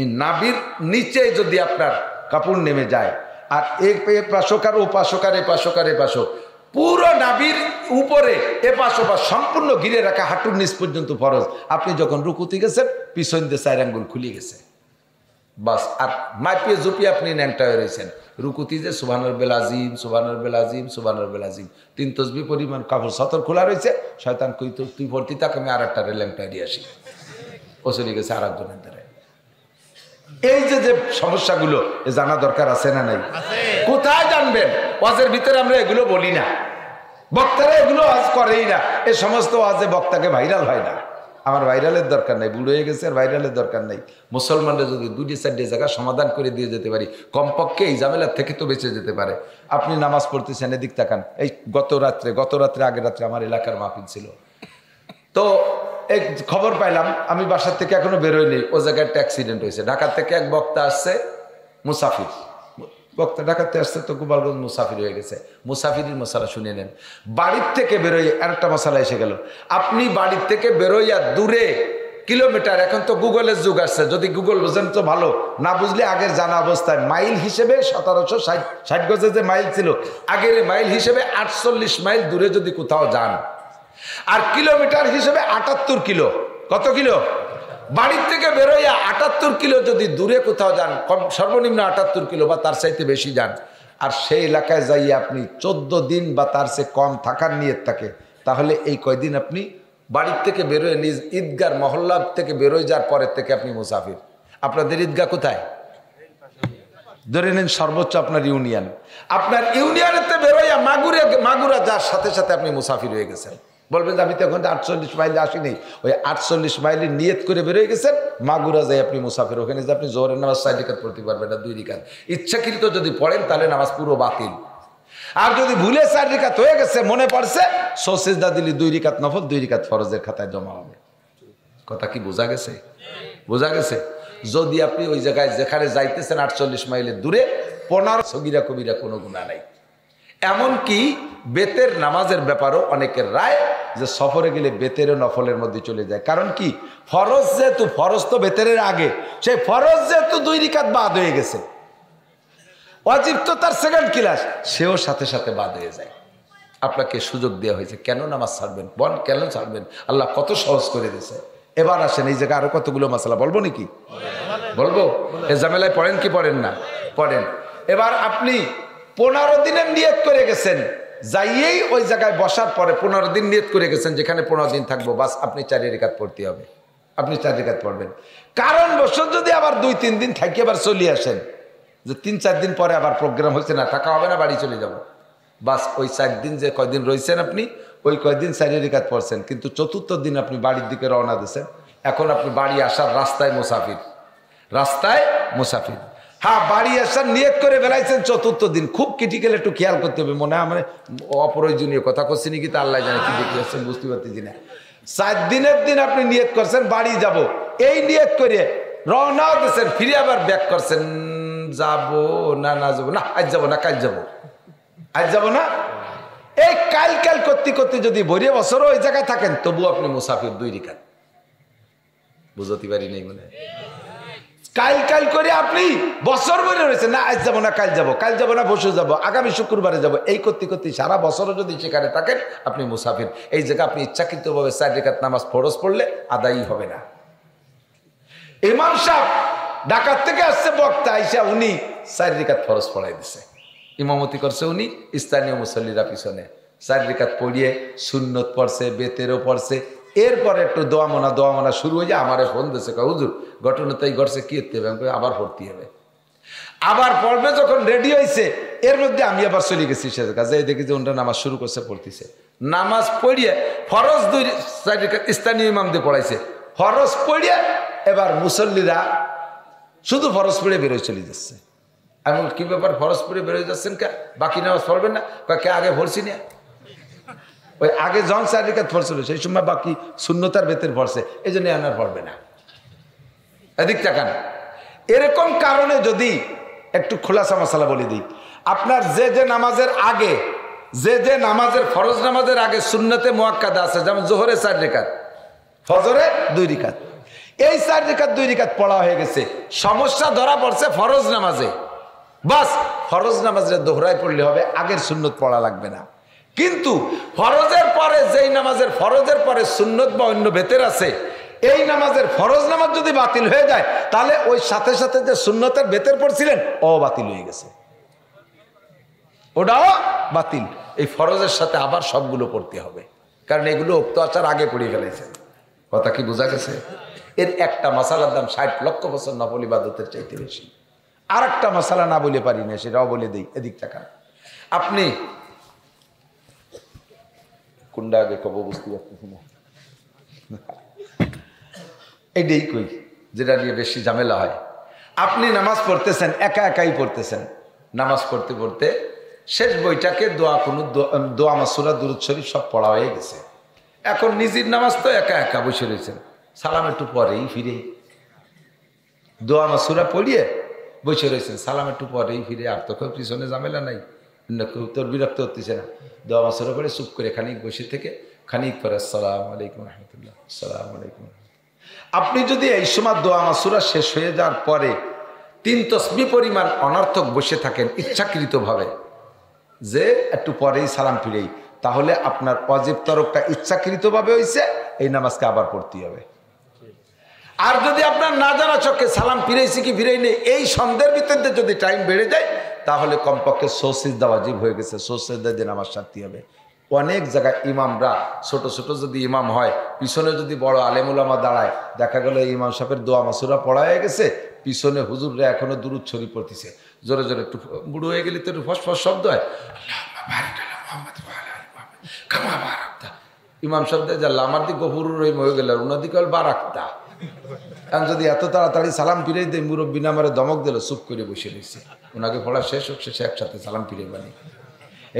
এই নাভির নিচে যদি আপনার কাপড় নেমে যায়, আর এ পাশকার ও পাশকার, এ পাশকার এ পাশক, পুরো নাভির উপরে এপাশ ওপাশ সম্পূর্ণ ঘিরে রাখা হাঁটুর নিচ পর্যন্ত ফরজ। আপনি যখন রুকুতে গেছেন, পিছন দিয়ে 4 আঙ্গুল খুলে গেছে, বাস। আর মাইপিয়ে জুপিয়ে আপনি ন্যাংটা হয়ে রয়েছেন। রুকুতি যে সুবহান রাব্বিল আযীম, সুবহান রাব্বিল আযীম, সুবহান রাব্বিল আযীম, 3 তসবিহ পরিমাণ কাপড় সতর খোলা রয়েছে। শয়তান কই তো তুই ভর্তি থাক, আমি আর একটা ল্যাংটা দিয়ে আসি, ও চলে গেছে আর একজনের দ্বারা। এই যে যে সমস্যাগুলো জানা দরকার আছে না নাই? কোথায় জানবেন? ওয়াজের ভিতরে আমরা এগুলো বলি না, বক্তারা এগুলো ওয়াজ করেই না। এই সমস্ত ওয়াজে বক্তাকে ভাইরাল হয় না। আমার ভাইরালের দরকার নাই, বুড়ো হয়ে গেছে, আর ভাইরালের দরকার নাই। মুসলমানরা যদি 2-4 জায়গা সমাধান করে দিয়ে যেতে পারি, কমপক্ষে এই ঝামেলার থেকে তো বেঁচে যেতে পারে। আপনি নামাজ পড়তেছেন, এদিক তাকান। এই গত রাত্রে আগের রাত্রে আমার এলাকার মাহফিল ছিল, তো এক খবর পাইলাম, আমি বাসার থেকে এখনো বেরোয়নি, ও জায়গায় একটা অ্যাক্সিডেন্ট হয়েছে। ঢাকার থেকে এক বক্তা আসছে, মুসাফির বক্তা ঢাকাতে আসছে, তো গোপালগঞ্জ মুসাফির হয়ে গেছে। মুসাফিরের মশালা শুনে নেন। বাড়ির থেকে বেরোয় আরেকটা মশালা এসে গেল। আপনি বাড়ির থেকে বেরোইয়া দূরে কিলোমিটার, এখন তো গুগলের যুগ আসছে, যদি গুগল বোঝেন তো ভালো, না বুঝলে আগের জানা অবস্থায় মাইল হিসেবে 1760 গজে যে মাইল ছিল, আগের মাইল হিসেবে 48 মাইল দূরে যদি কোথাও যান, আর কিলোমিটার হিসেবে 78 কিলো। কত কিলো? বাড়ির থেকে বেরোইয়া 78 কিলো যদি দূরে কোথাও যান, সর্বনিম্ন 78 কিলো বা তার চাইতে বেশি যান, আর সেই এলাকায় যাইয়ে আপনি 14 দিন বা তার চেয়ে কম থাকার নিয়ত থাকে, তাহলে এই কয়দিন আপনি বাড়ির থেকে বেরোয় নিজ ঈদগার মহল্লা থেকে বেরোয় যাওয়ার পরের থেকে আপনি মুসাফির। আপনাদের ঈদগাহ কোথায়? ধরে নিন সর্বোচ্চ আপনার ইউনিয়ন, আপনার ইউনিয়নেতে বেরোইয়া মাগুরা যার সাথে সাথে আপনি মুসাফির হয়ে গেছেন। বলবেন যে আমি তো এখন 48 মাইল আসিনি, ওই 48 মাইলের নিয়ত করে বেরোয় গেছেন, মাগুরা যাই আপনি মুসাফির। ওখানে যে আপনি জোহরের নামাজ 4 রাকাত পড়তে পারবেন না, 2 রাকাত ইচ্ছাকৃত যদি পড়েন তাহলে নামাজ পুরো বাতিল। আর যদি ভুলে 4 রাকাত হয়ে গেছে, মনে পড়ছে, সিজদা দিলি 2 রাকাত নফল, 2 রাকাত ফরজের খাতায় জমা হবে। কথা কি বোঝা গেছে? বোঝা গেছে? যদি আপনি ওই জায়গায় যেখানে যাইতেছেন 48 মাইলের দূরে, 15 সগীরা কবিরা কোনো গুনাহ নাই। এমনকি বেতের নামাজের ব্যাপারও অনেকের রায় যে সফরে গেলে বেতেরও নফলের মধ্যে চলে যায়। কারণ কি, ফরজ যেহেতু, ফরজ তো বেতেরের আগে, সেই ফরজ যেহেতু 2 রাকাত বাদ হয়ে গেছে, ওয়াজিব তো তার সেকেন্ড ক্লাস, সেও সাথে সাথে বাদ হয়ে যায়। আপনাকে সুযোগ দেওয়া হয়েছে, কেন নামাজ ছাড়বেন? বল কেন ছাড়বেন? আল্লাহ কত সহজ করে দিয়েছে। এবার আসেন, এই জায়গায় আরো কতগুলো মাসালা বলবো নাকি? বলবো? এ ঝামেলায় পড়েন কি পড়েন না? পড়েন। এবার আপনি 15 দিনের নিয়ত করে গেছেন, যাইয়েই ওই জায়গায় বসার পরে 15 দিন নিয়ত করে গেছেন যেখানে 15 দিন থাকবো, বাস আপনি 4 রাকাত পড়তে হবে, আপনি 4 রাকাত পড়বেন। কারণ বছর যদি আবার 2-3 দিন থাকি আবার চলে আসেন, যে 3-4 দিন পরে আবার প্রোগ্রাম হচ্ছে না, থাকা হবে না, বাড়ি চলে যাব, বাস ওই 4 দিন যে কয়দিন রয়েছেন আপনি, ওই কয়দিন 4 রাকাত পড়ছেন, কিন্তু 4র্থ দিন আপনি বাড়ির দিকে রওনা দিয়েছেন। এখন আপনি বাড়ি আসার রাস্তায় মুসাফির, রাস্তায় মুসাফির। হ্যাঁ, বাড়ি আসার নিয়ত করে বেড়াইছেন 4র্থ দিন। খুব ক্রিটিক্যাল, একটু খেয়াল করতে হবে। মনে হয় আমার অপ্রয়োজনীয় কথা করছি নাকি তা আল্লাহ জানে, কি দেখে আসছেন বুঝতে পারতেছি না। 4 দিনের দিন আপনি নিয়ত করছেন বাড়ি যাব, এই নিয়ত করে রওনাও দিয়েছেন, ফিরে আবার ব্যাক করছেন, যাবো না, না যাবো না, আজ যাবো না, কাল যাবো, আজ যাবো না। এই কাল কাল করতে করতে যদি ভরে বছরও ওই জায়গায় থাকেন, তবু আপনি মুসাফির 2 রাকাত। বুঝতে পারি নাই মনে হয়? কাল কাল করে আপনি বছর ভরে রয়েছেন, না আজ যাবো না, কাল যাবো, কাল যাবো না, বসে যাবো, আগামী শুক্রবারে যাবো, এই করতে করতে সারা বছরও যদি সেখানে থাকেন, আপনি মুসাফির। এই জায়গায় আপনি ইচ্ছাকৃতভাবে 4 রাকাত নামাজ ফরজ পড়লে আদায়ই হবে না। ইমাম সাহেব ঢাকা থেকে আসছে বক্তা, আইসা উনি 4 রাকাত ফরজ পড়াই দিছে, ইমামতি করছে উনি, স্থানীয় মুসল্লিরা পিছনে 4 রাকাত পড়িয়ে সুন্নত পড়ছে, বেতেরও পড়ছে। এরপরে একটু দোয়া মোনা শুরু হয়ে যায়। আমারে ফোন দিয়েছে, হুজুর ঘটনা তাই ঘটছে, কি করতে হবে? আবার পড়তে হবে। আবার পড়বে যখন রেডি হয়েছে, এর মধ্যে আমি আবার চলে গেছি সে কাজে, দেখি যে ওনটা নামাজ শুরু করছে, পড়তেছে। নামাজ পড়িয়ে ফরজ 4 রাকাত স্থানীয় ইমাম দিয়ে পড়াইছে, ফরজ পড়িয়ে এবার মুসল্লিরা শুধু ফরজ পড়ে বেরোয় চলে যাচ্ছে। আমি কি ব্যাপার, ফরজ পড়ে বেরোয় যাচ্ছেন কে? বাকি নামাজ পড়বেন না? কে আগে পড়ছি না, ওই আগে যখন 4 রাকাত পড়ছিল সেই সময় বাকি সুন্নতার বেতের পড়ছে, এই জন্য আনার পড়বে না। এদিক তাকান। এরকম কারণে যদি একটু খোলাসা মশালা বলে দিই, আপনার যে যে নামাজের আগে, যে যে নামাজের ফরজ নামাজের আগে সুন্নতে মুআক্কাদা আছে, যেমন জোহরে 4 রাকাত, ফজরে 2 রাকাত, এই 4 রাকাত 2 রাকাত পড়া হয়ে গেছে, সমস্যা ধরা পড়ছে ফরজ নামাজে, বাস ফরজ নামাজে দোহরায় পড়লে হবে, আগের সুন্নত পড়া লাগবে না। কিন্তু ফরজের পরে যেই নামাজের ফরজের পরে সুন্নত বা অন্য বেতের আছে, এই নামাজের ফরজ নামাজ যদি বাতিল হয়ে যায়, তাহলে ওই সাথে সাথে যে সুন্নতের বেতের পড়ছিলেন ও বাতিল হয়ে গেছে, ওটাও বাতিল। এই ফরজের সাথে আবার সবগুলো পড়তে হবে, কারণ এগুলো উক্ত আচার আগে পড়ে ফেলেছে। কথা কি বোঝা গেছে? এর একটা মাসালার দাম 60 লক্ষ বছর নফল ইবাদতের চাইতে বেশি। আর একটা মশালা না বলে পারি না, সেটাও বলে দিই। এদিক টাকা আপনি কোনটা আগে কব বুঝতে পারতেছি না, এইটাই কই যেটা নিয়ে বেশি ঝামেলা হয়। আপনি নামাজ পড়তেছেন, একা একাই পড়তেছেন, নামাজ পড়তে পড়তে শেষ বইটাকে দোয়া মাসুরা দুরূদ শরীফ সব পড়া হয়ে গেছে। এখন নিজের নামাজ তো একা একা বসে রয়েছেন, সালাম একটু পরেই ফিরে দোয়া মাসুরা পড়িয়ে বসে রয়েছেন, সালাম একটু পরেই ফিরে, আর তো কেউ পিছনে ঝামেলা নাই, কেউ তোর বিরক্ত হতেছে না। দোয়া মাসুরা করে চুপ করে খানিক বসে থেকে খানিক পরে আসসালামু আলাইকুম রহমতুল্লাহ, আসসালামু আলাইকুম। আপনি যদি এই সময় দোয়া মাসুরা শেষ হয়ে যাওয়ার পরে 3 তসবিহ পরিমাণ অনর্থক বসে থাকেন ইচ্ছাকৃতভাবে, যে একটু পরেই সালাম ফিরেই, তাহলে আপনার ওয়াজিব তরকটা ইচ্ছাকৃতভাবে হয়েছে, এই নামাজকে আবার পড়তে হবে। আর যদি আপনার না জানা চোখে সালাম ফিরেছি কি ফিরেই নেই, এই সন্দেহের ভিতরে যদি টাইম বেড়ে যায়, তাহলে কমপক্ষে সিজদা ওয়াজিব হয়ে গেছে। সিজদা দিয়ে নামাজ সারতে হবে। অনেক জায়গায় ইমামরা ছোট ছোট যদি ইমাম হয়, পিছনে যদি বড় আলেম উলামা দাঁড়ায়, দেখা গেল ইমাম সাহেবের দোয়া মাসুরা পড়া হয়ে গেছে, পিছনে হুজুররা এখনো দুরূদ শরীফ পড়তেছে, জোরে জোরে। একটু বুড়ো হয়ে গেলে তো একটু ফসফস শব্দ হয়। ইমাম সাহেব জানলা আমার দিকে গফুরুর রহিম হয়ে গেল, ওনার দিকে বারাক্তা। কারণ যদি এত তাড়াতাড়ি সালাম ফিরে দেয়, মুরব্বী নামারে দমক দিল, চুপ করে বসে রয়েছে। ওনাকে পড়া শেষ হোক, শেষে একসাথে সালাম ফিরে বানি।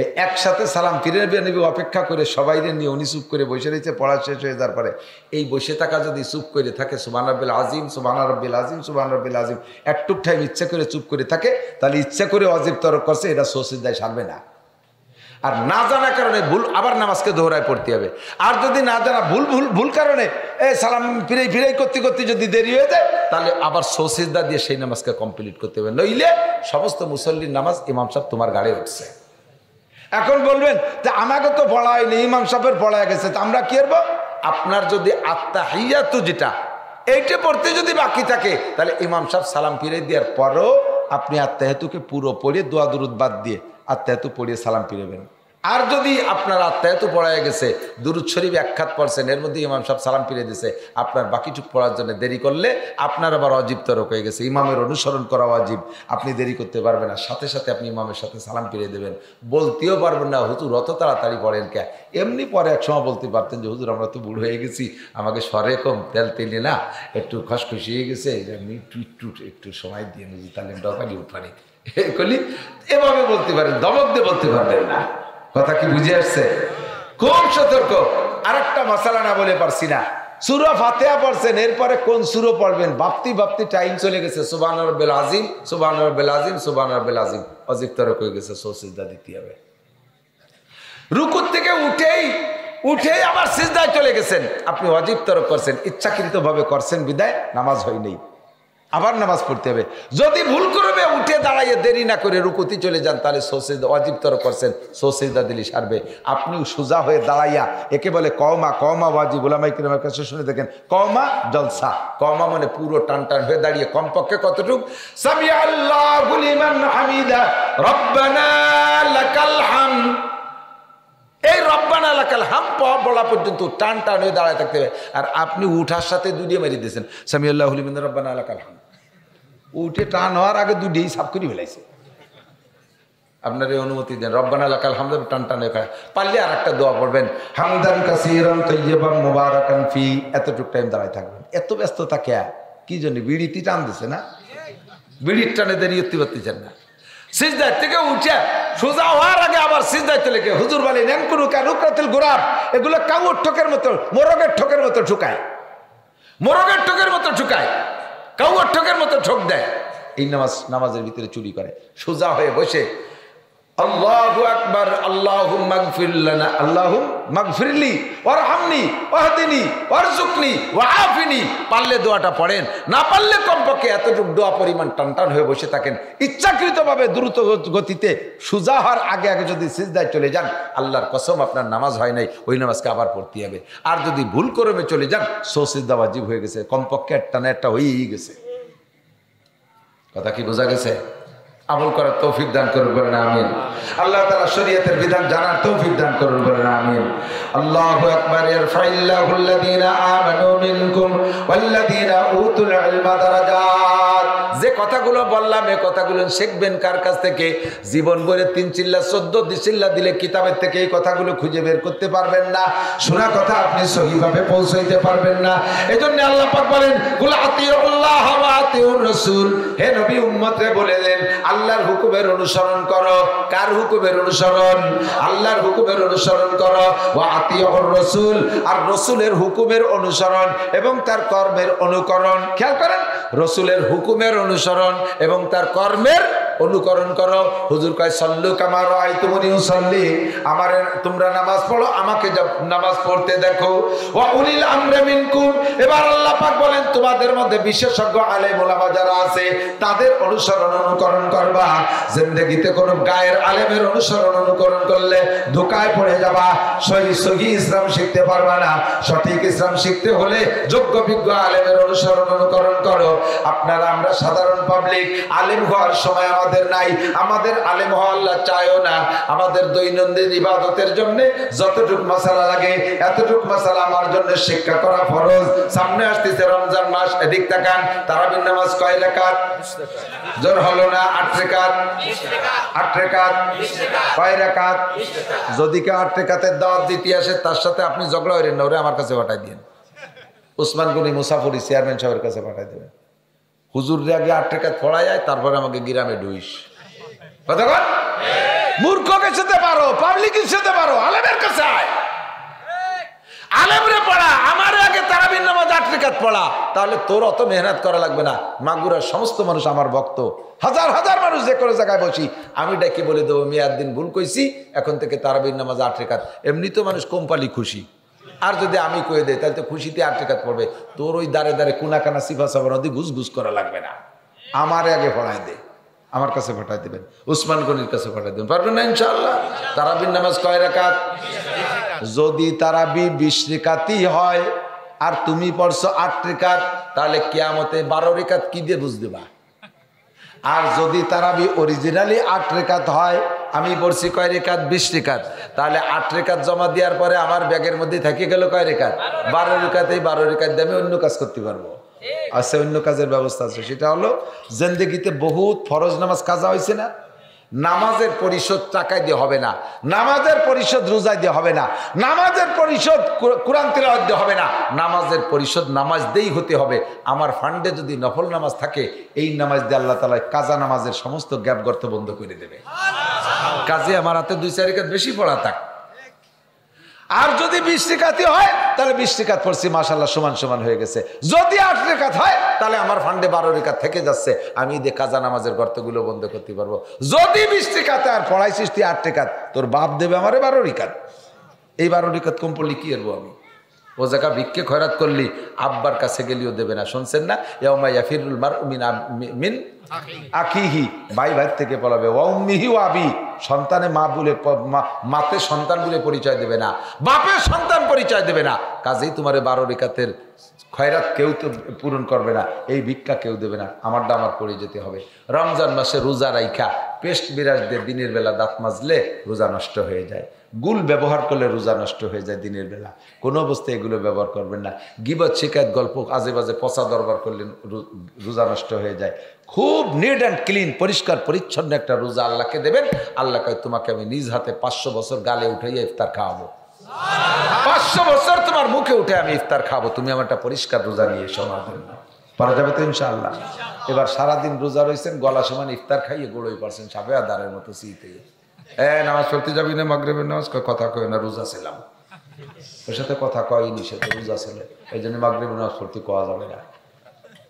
এই একসাথে সালাম ফিরে নেবে অপেক্ষা করে সবাই নিয়ে উনি চুপ করে বসে রয়েছে, পড়া শেষ হয়ে যাওয়ার পরে এই বসে থাকা যদি চুপ করে থাকে, সুবহান রাব্বিল আজিম, সুবহান রাব্বিল আজিম, সুবহান রাব্বিল আজিম, একটুক টাইম ইচ্ছা করে চুপ করে থাকে, তাহলে ইচ্ছা করে ওয়াজিব তরক করছে, এটা সিজদায় সারবে না। আর না জানার কারণে ভুল, আবার নামাজকে দোহরায় পড়তে হবে। আর যদি না জানা ভুল কারণে সালাম ফিরাই করতে করতে যদি দেরি হয়ে যায়, তাহলে আবার সিজদা দিয়ে সেই নামাজকে কমপ্লিট করতে হবে। নইলে সমস্ত মুসল্লির নামাজ ইমাম সাহেব তোমার গাড়ি উঠছে। এখন বলবেন যে আমাকে তো পড়া হয়নি, ইমাম সাহেবের পড়া গেছে, তো আমরা কি করবো? আপনার যদি আত্তাহিয়াতু যেটা এইটা পড়তে যদি বাকি থাকে, তাহলে ইমাম সাহেব সালাম ফিরে দেওয়ার পরও আপনি আত্তাহিয়াতুকে পুরো পড়ে দোয়া দুরুদ বাদ দিয়ে আত্তাহিয়াতু পড়িয়ে সালাম ফিরেবেন। আর যদি আপনার আত্তাহিয়াতু পড়া গেছে, দুরুদ শরীফ এক খাত পড়ছেন, এর মধ্যে ইমাম সাহেব সালাম ফিরে দিয়েছে, আপনার বাকিটুক পড়ার জন্য দেরি করলে আপনার আবার ওয়াজিব তরক হয়ে গেছে। ইমামের অনুসরণ করা ওয়াজিব, আপনি দেরি করতে পারবেন না, সাথে সাথে আপনি ইমামের সাথে সালাম ফিরে দেবেন। বলতেও পারবেন না হুজুর অত তাড়াতাড়ি পড়েন কে। এমনি পরে এক সময় বলতে পারতেন যে হুজুর আমরা তো বুড়ো হয়ে গেছি, আমাকে স্বরে কম, তেল তেলে না, একটু খসখসি হয়ে গেছে, একটু সময় দিয়ে নিজে তাহলে ডকানি উঠানি কলি, এভাবে বলতে পারেন, দমক দিয়ে বলতে পারবেন না। কথা কি বুঝে আসছে? খুব সতর্ক। আরেকটা মশালা না বলে পারছি না, সূরা ফাতিহা পড়ছেন, এরপরে কোন সূরা পড়বেন ভাবতে টাইম চলে গেছে, সুবহান রাব্বিল আযীম, সুবহান রাব্বিল আযীম, সুবহান রাব্বিল আযীম, ওয়াজিব তরক হয়ে গেছে, সিজদা দিতে হবে। রুকুর থেকে উঠেই আবার সিজদায় চলে গেছেন, আপনি ওয়াজিব তরক করছেন, ইচ্ছাকৃতভাবে করছেন বিদায় নামাজ হয়নি, আবার নামাজ পড়তে হবে। যদি ভুল করবে উঠে দাঁড়াইয়ে দেরি না করে রুকুতি চলে যান, তাহলে সিজদা ওয়াজিব তরক করছেন, সিজদা দিলি সারবে। আপনি সোজা হয়ে দাঁড়াইয়া, একে বলে কওমা ওয়াজিব, উলামায়ে কিরামের কাছে শুনে দেখেন, কওমা জলসা, কওমা মানে পুরো টান হয়ে দাঁড়িয়ে কমপক্ষে কতটুক, সামি আল্লাহু লিমান হামিদা রব্বানা লাকাল হামদ, এই রব্বানা লাকাল হামদ বলা পর্যন্ত টান হয়ে দাঁড়ায় থাকতে হবে। আর আপনি উঠার সাথে দুটিয়ে মেরে দিয়েছেন, সামি আল্লাহু লিমান রব্বানা লাকাল হামদ, উঠে টান হওয়ার আগে দুটিয়েই সাফ করে ফেলাইছে। আপনার এই অনুমতি দেন, রব্বানা লাকাল হামদ টান হয়ে খায়। পারলে আর একটা দোয়া পড়বেন, হামদান কাসীরান তাইয়্যিবান মুবারাকান ফি, এতটুক টাইম দাঁড়ায় থাকবেন। এত ব্যস্ততা কে কি জন্য? বিড়িটি টান দিছে না, বিড়ির টানে দেরিয়ে পারতেছেন না। সিজদার থেকে উঠে সোজা হওয়ার আগে আবার সিজদায় চলে গিয়ে হুজুর বলেন এনকুরুকা রুকরাতুল গুরাব, এগুলো কাউর ঠোকের মতো, মোরগের ঠোকের মতো ঠুকায়, মোরগের ঠোকের মতো ঠুকায়, কাউর ঠোকের মতো ঠোক দেয়। এই নামাজের ভিতরে চুরি করে। সোজা হয়ে বসে আল্লাহু আকবার, আল্লাহুম্মা গফির লানা, আল্লাহুম্মা গফিরলি ওয়ারহামনি ওয়াহদিনি ওয়ারযুকনি ওয়াআফিনি। পারলে দোয়াটা পড়েন, না পারলে কমপক্ষে এতটুকু দোয়া পরিমাণ টান হয়ে বসে থাকেন। ইচ্ছাকৃতভাবে দ্রুত গতিতে সোজা হওয়ার আগে যদি সিজদায় চলে যান, আল্লাহর কসম আপনার নামাজ হয় নাই, ওই নামাজকে আবার পড়তে হবে। আর যদি ভুল ক্রমে চলে যান, সিজদা ওয়াজিব হয়ে গেছে, কমপক্ষে একটা না একটা হয়েই গেছে। কথা কি বোঝা গেছে? আমল করার তৌফিক দান করুন, বলেন আমিন। আল্লাহ তাআলা শরীয়তের বিধান জানার তৌফিক দান করুন, বলেন আমিন। আল্লাহু আকবার। ইয়ারফাইল্লাহুল লাযীনা আমানু মিনকুম ওয়াল্লাযীনা উতুল ইলমা দারাজাত। যে কথাগুলো বললাম এই কথাগুলো শিখবেন কার কাছ থেকে? জীবন ভরে 3 চিল্লা 14 চিল্লা দিলে কিতাবের থেকে এই কথাগুলো খুঁজে বের করতে পারবেন না। শোনা কথা আপনি সহিভাবে পৌঁছাইতে পারবেন না। এজন্য আল্লাহ পাক বলেন, কুল আতিউল্লাহ ওয়া আতিউর রাসূল, হে নবী উম্মতরে বলে দেন আল্লাহর হুকুমের অনুসরণ করো। কার হুকুমের অনুসরণ? আল্লাহর হুকুমের অনুসরণ করো। ওয়া আতিউর রাসূল, আর রাসূলের হুকুমের অনুসরণ এবং তার কর্মের অনুকরণ। খেয়াল করেন, রাসূলের হুকুমের অনুসরণ এবং তার কর্মের অনুকরণ করো। হুজুর কয় সাল্লু কামা রাআইতুমুনি উসাল্লি, আমারে তোমরা নামাজ পড়ো, আমাকে নামাজ পড়তে দেখো। ওয়া উলিল আমরি মিনকুম, এবার আল্লাহ পাক বলেন তোমাদের মধ্যে বিশেষজ্ঞ আলেম ওলামা যারা আছে তাদের অনুসরণ অনুকরণ করবা। জিন্দেগিতে কোন গায়ের আলেমের অনুসরণ অনুকরণ করলে ধোঁকায় পড়ে যাবা, সহি ইসলাম শিখতে পারবা না। সঠিক ইসলাম শিখতে হলে যোগ্য বিজ্ঞ আলেমের অনুসরণ অনুকরণ করো। আপনারা আমরা সাধারণ পাবলিক, আলেম হওয়ার সময় আমাদের আমাদের নাই, আমাদের আলেম হওয়া আল্লাহ চায়ও না। আমাদের দৈনন্দিন ইবাদতের জন্য যতটুকু মাসালা লাগে এতটুকু মাসালা আমার জন্য শিক্ষা করা ফরজ। সামনে আসতেছে রমজান মাস, এদিক তাকান। তারাবির নামাজ কয় রাকাত? জোর হলো না? 8 রাকাত। 8 রাকাত কয় রাকাত? যদি কেউ 8 রাকাতের দাওয়াত দিতে আসে তার সাথে আপনি ঝগড়া হইলেন না, ওরে আমার কাছে পাঠাই দিন। ওসমান গনি মুসাফরি চেয়ারম্যান সাহেবের কাছে পাঠাই দেবেন। হুজুরের আগে 8 রাকাত পড়া যায়, তারপরে আমাকে গ্রামে ঢুইস। কথা বল। মূর্খকে যেতে পারো, পাবলিকের যেতে পারো, আলেমের কাছে আয়। আলেমরে পড়া, আমার আগে তারাবির নামাজ 8 রাকাত পড়া, তাহলে তোর অত মেহনত করা লাগবে না। মাগুরার সমস্ত মানুষ আমার ভক্ত, হাজার হাজার মানুষ যে কোনো জায়গায় বসি, আমি ডাকি বলে দেবো মেয়াদ দিন ভুল কইছি, এখন থেকে তারাবির নামাজ 8 রাকাত। এমনি তো মানুষ কোম্পালি খুশি, আর যদি আমি কয়ে দেয় তাহলে তো খুশিতে 8 রাকাত পড়বে। তোর ওই দাঁড়ে দাঁড়ে কুনা কানা সিফা সাবার নদী ঘুষ ঘুষ করা লাগবে না। আমার আগে পড়াই দে, আমার কাছে পাঠাই দেবেন, উসমান গনির কাছে পাঠাই দেবেন, পারবেন না ইনশাআল্লাহ? তারাবির নামাজ কয় রাকাত? যদি তারাবি 20 রাকাতই হয় আর তুমি পড়ছো 8 রাকাত, তাহলে কিয়ামতে 12 রাকাত কি দিয়ে বুঝ দেবা? আর যদি তারাবি অরিজিনালি 8 রাকাত হয়, আমি পড়ছি কয় রাকাত? 20 রাকাত, তাহলে 8 রাকাত জমা দেওয়ার পরে আমার ব্যাগের মধ্যে থেকে গেল কয় রাকাত? 12 রাকাত। এই 12 রাকাত দিয়ে আমি অন্য কাজ করতে পারবো। আছে অন্য কাজের ব্যবস্থা আছে, সেটা হলো জিন্দেগিতে বহুত ফরজ নামাজ কাজা হয়েছে না, নামাজের পরিশোধ টাকায় দিয়ে হবে না, নামাজের পরিশোধ রোজায় দিয়ে হবে না, নামাজের পরিশোধ কোরআন তিলাওয়াত দিয়ে হবে না, নামাজের পরিশোধ নামাজ দিয়েই হতে হবে। আমার ফান্ডে যদি নফল নামাজ থাকে, এই নামাজ দিয়ে আল্লাহ তাআলা কাজা নামাজের সমস্ত গ্যাপ গর্ত বন্ধ করে দেবে। কাজে আমার হাতে 2-4 রাকাত বেশি পড়া থাক। আর যদি 20 রাকাতই হয়, তাহলে 20 রাকাত পড়ছি, মাশাআল্লাহ সমান সমান হয়ে গেছে। যদি 8 রাকাত হয়, তাহলে আমার ফান্ডে 12 রাকাত থেকে যাচ্ছে, আমি দিয়ে কাজা নামাজের গর্তগুলো বন্ধ করতে পারবো। যদি 20 রাকাতে আর পড়াইছিস তুই 8 রাকাত, তোর বাপ দেবে আমারে 12 রাকাত। এই 12 রাকাত কম পড়লি কি করবো আমি? ও জায়গা ভিক্ষে খয়রাত করলি আব্বার কাছে গেলেও দেবে না, শুনছেন না? ইয়াউমা ইয়াফিরুল মারউ মিন আখিহি, ভাই ভাই থেকে পলাবে। ওয়া উম্মিহি ওয়া আবি, সন্তানে মা বলে, মাতে সন্তান বলে পরিচয় দেবে না, বাপের সন্তান পরিচয় দেবে না। কাজেই তোমার 12 রাকাতের খয়রাত কেউ তো পূরণ করবে না, এই ভিক্ষা কেউ দেবে না, আমারটা আমার পড়ে যেতে হবে। রমজান মাসে রোজা রাইখা পেস্ট বিরাজ দিয়ে দিনের বেলা দাঁত মাজলে রোজা নষ্ট হয়ে যায়, গুল ব্যবহার করলে রোজা নষ্ট হয়ে যায় দিনের বেলা, কোনো অবস্থায় এগুলো ব্যবহার করবেন না। গিবত শিকায়ত গল্প আজে বাজে পচা দরবার করলে রোজা নষ্ট হয়ে যায়। খুব নিট অ্যান্ড ক্লিন, পরিষ্কার পরিচ্ছন্ন একটা রোজা আল্লাহকে দেবেন। আল্লাহ কয় তোমাকে আমি নিজ হাতে 500 বছর গালে উঠাইয়া ইফতার খাওয়াবো, 500 বছর তোমার মুখে উঠে আমি ইফতার খাবো, তুমি আমার একটা পরিষ্কার রোজা নিয়ে এসো আমার জন্য। পারা যাবে তো ইনশাআল্লাহ? এবার সারাদিন রোজা রয়েছেন, গলা সমান ইফতার খাইয়ে গোড়ই পারছেন সাবে আদারের মতো শীতে। নামাজ পড়তে যাবি না? মাগরিবের নামাজ? কথা কয় না, রোজা ছিলাম। ওর সাথে কথা কয়নি, সে তো রোজা ছিল, এই জন্য মাগরিবের নামাজ পড়তে কোয়া যাবে না।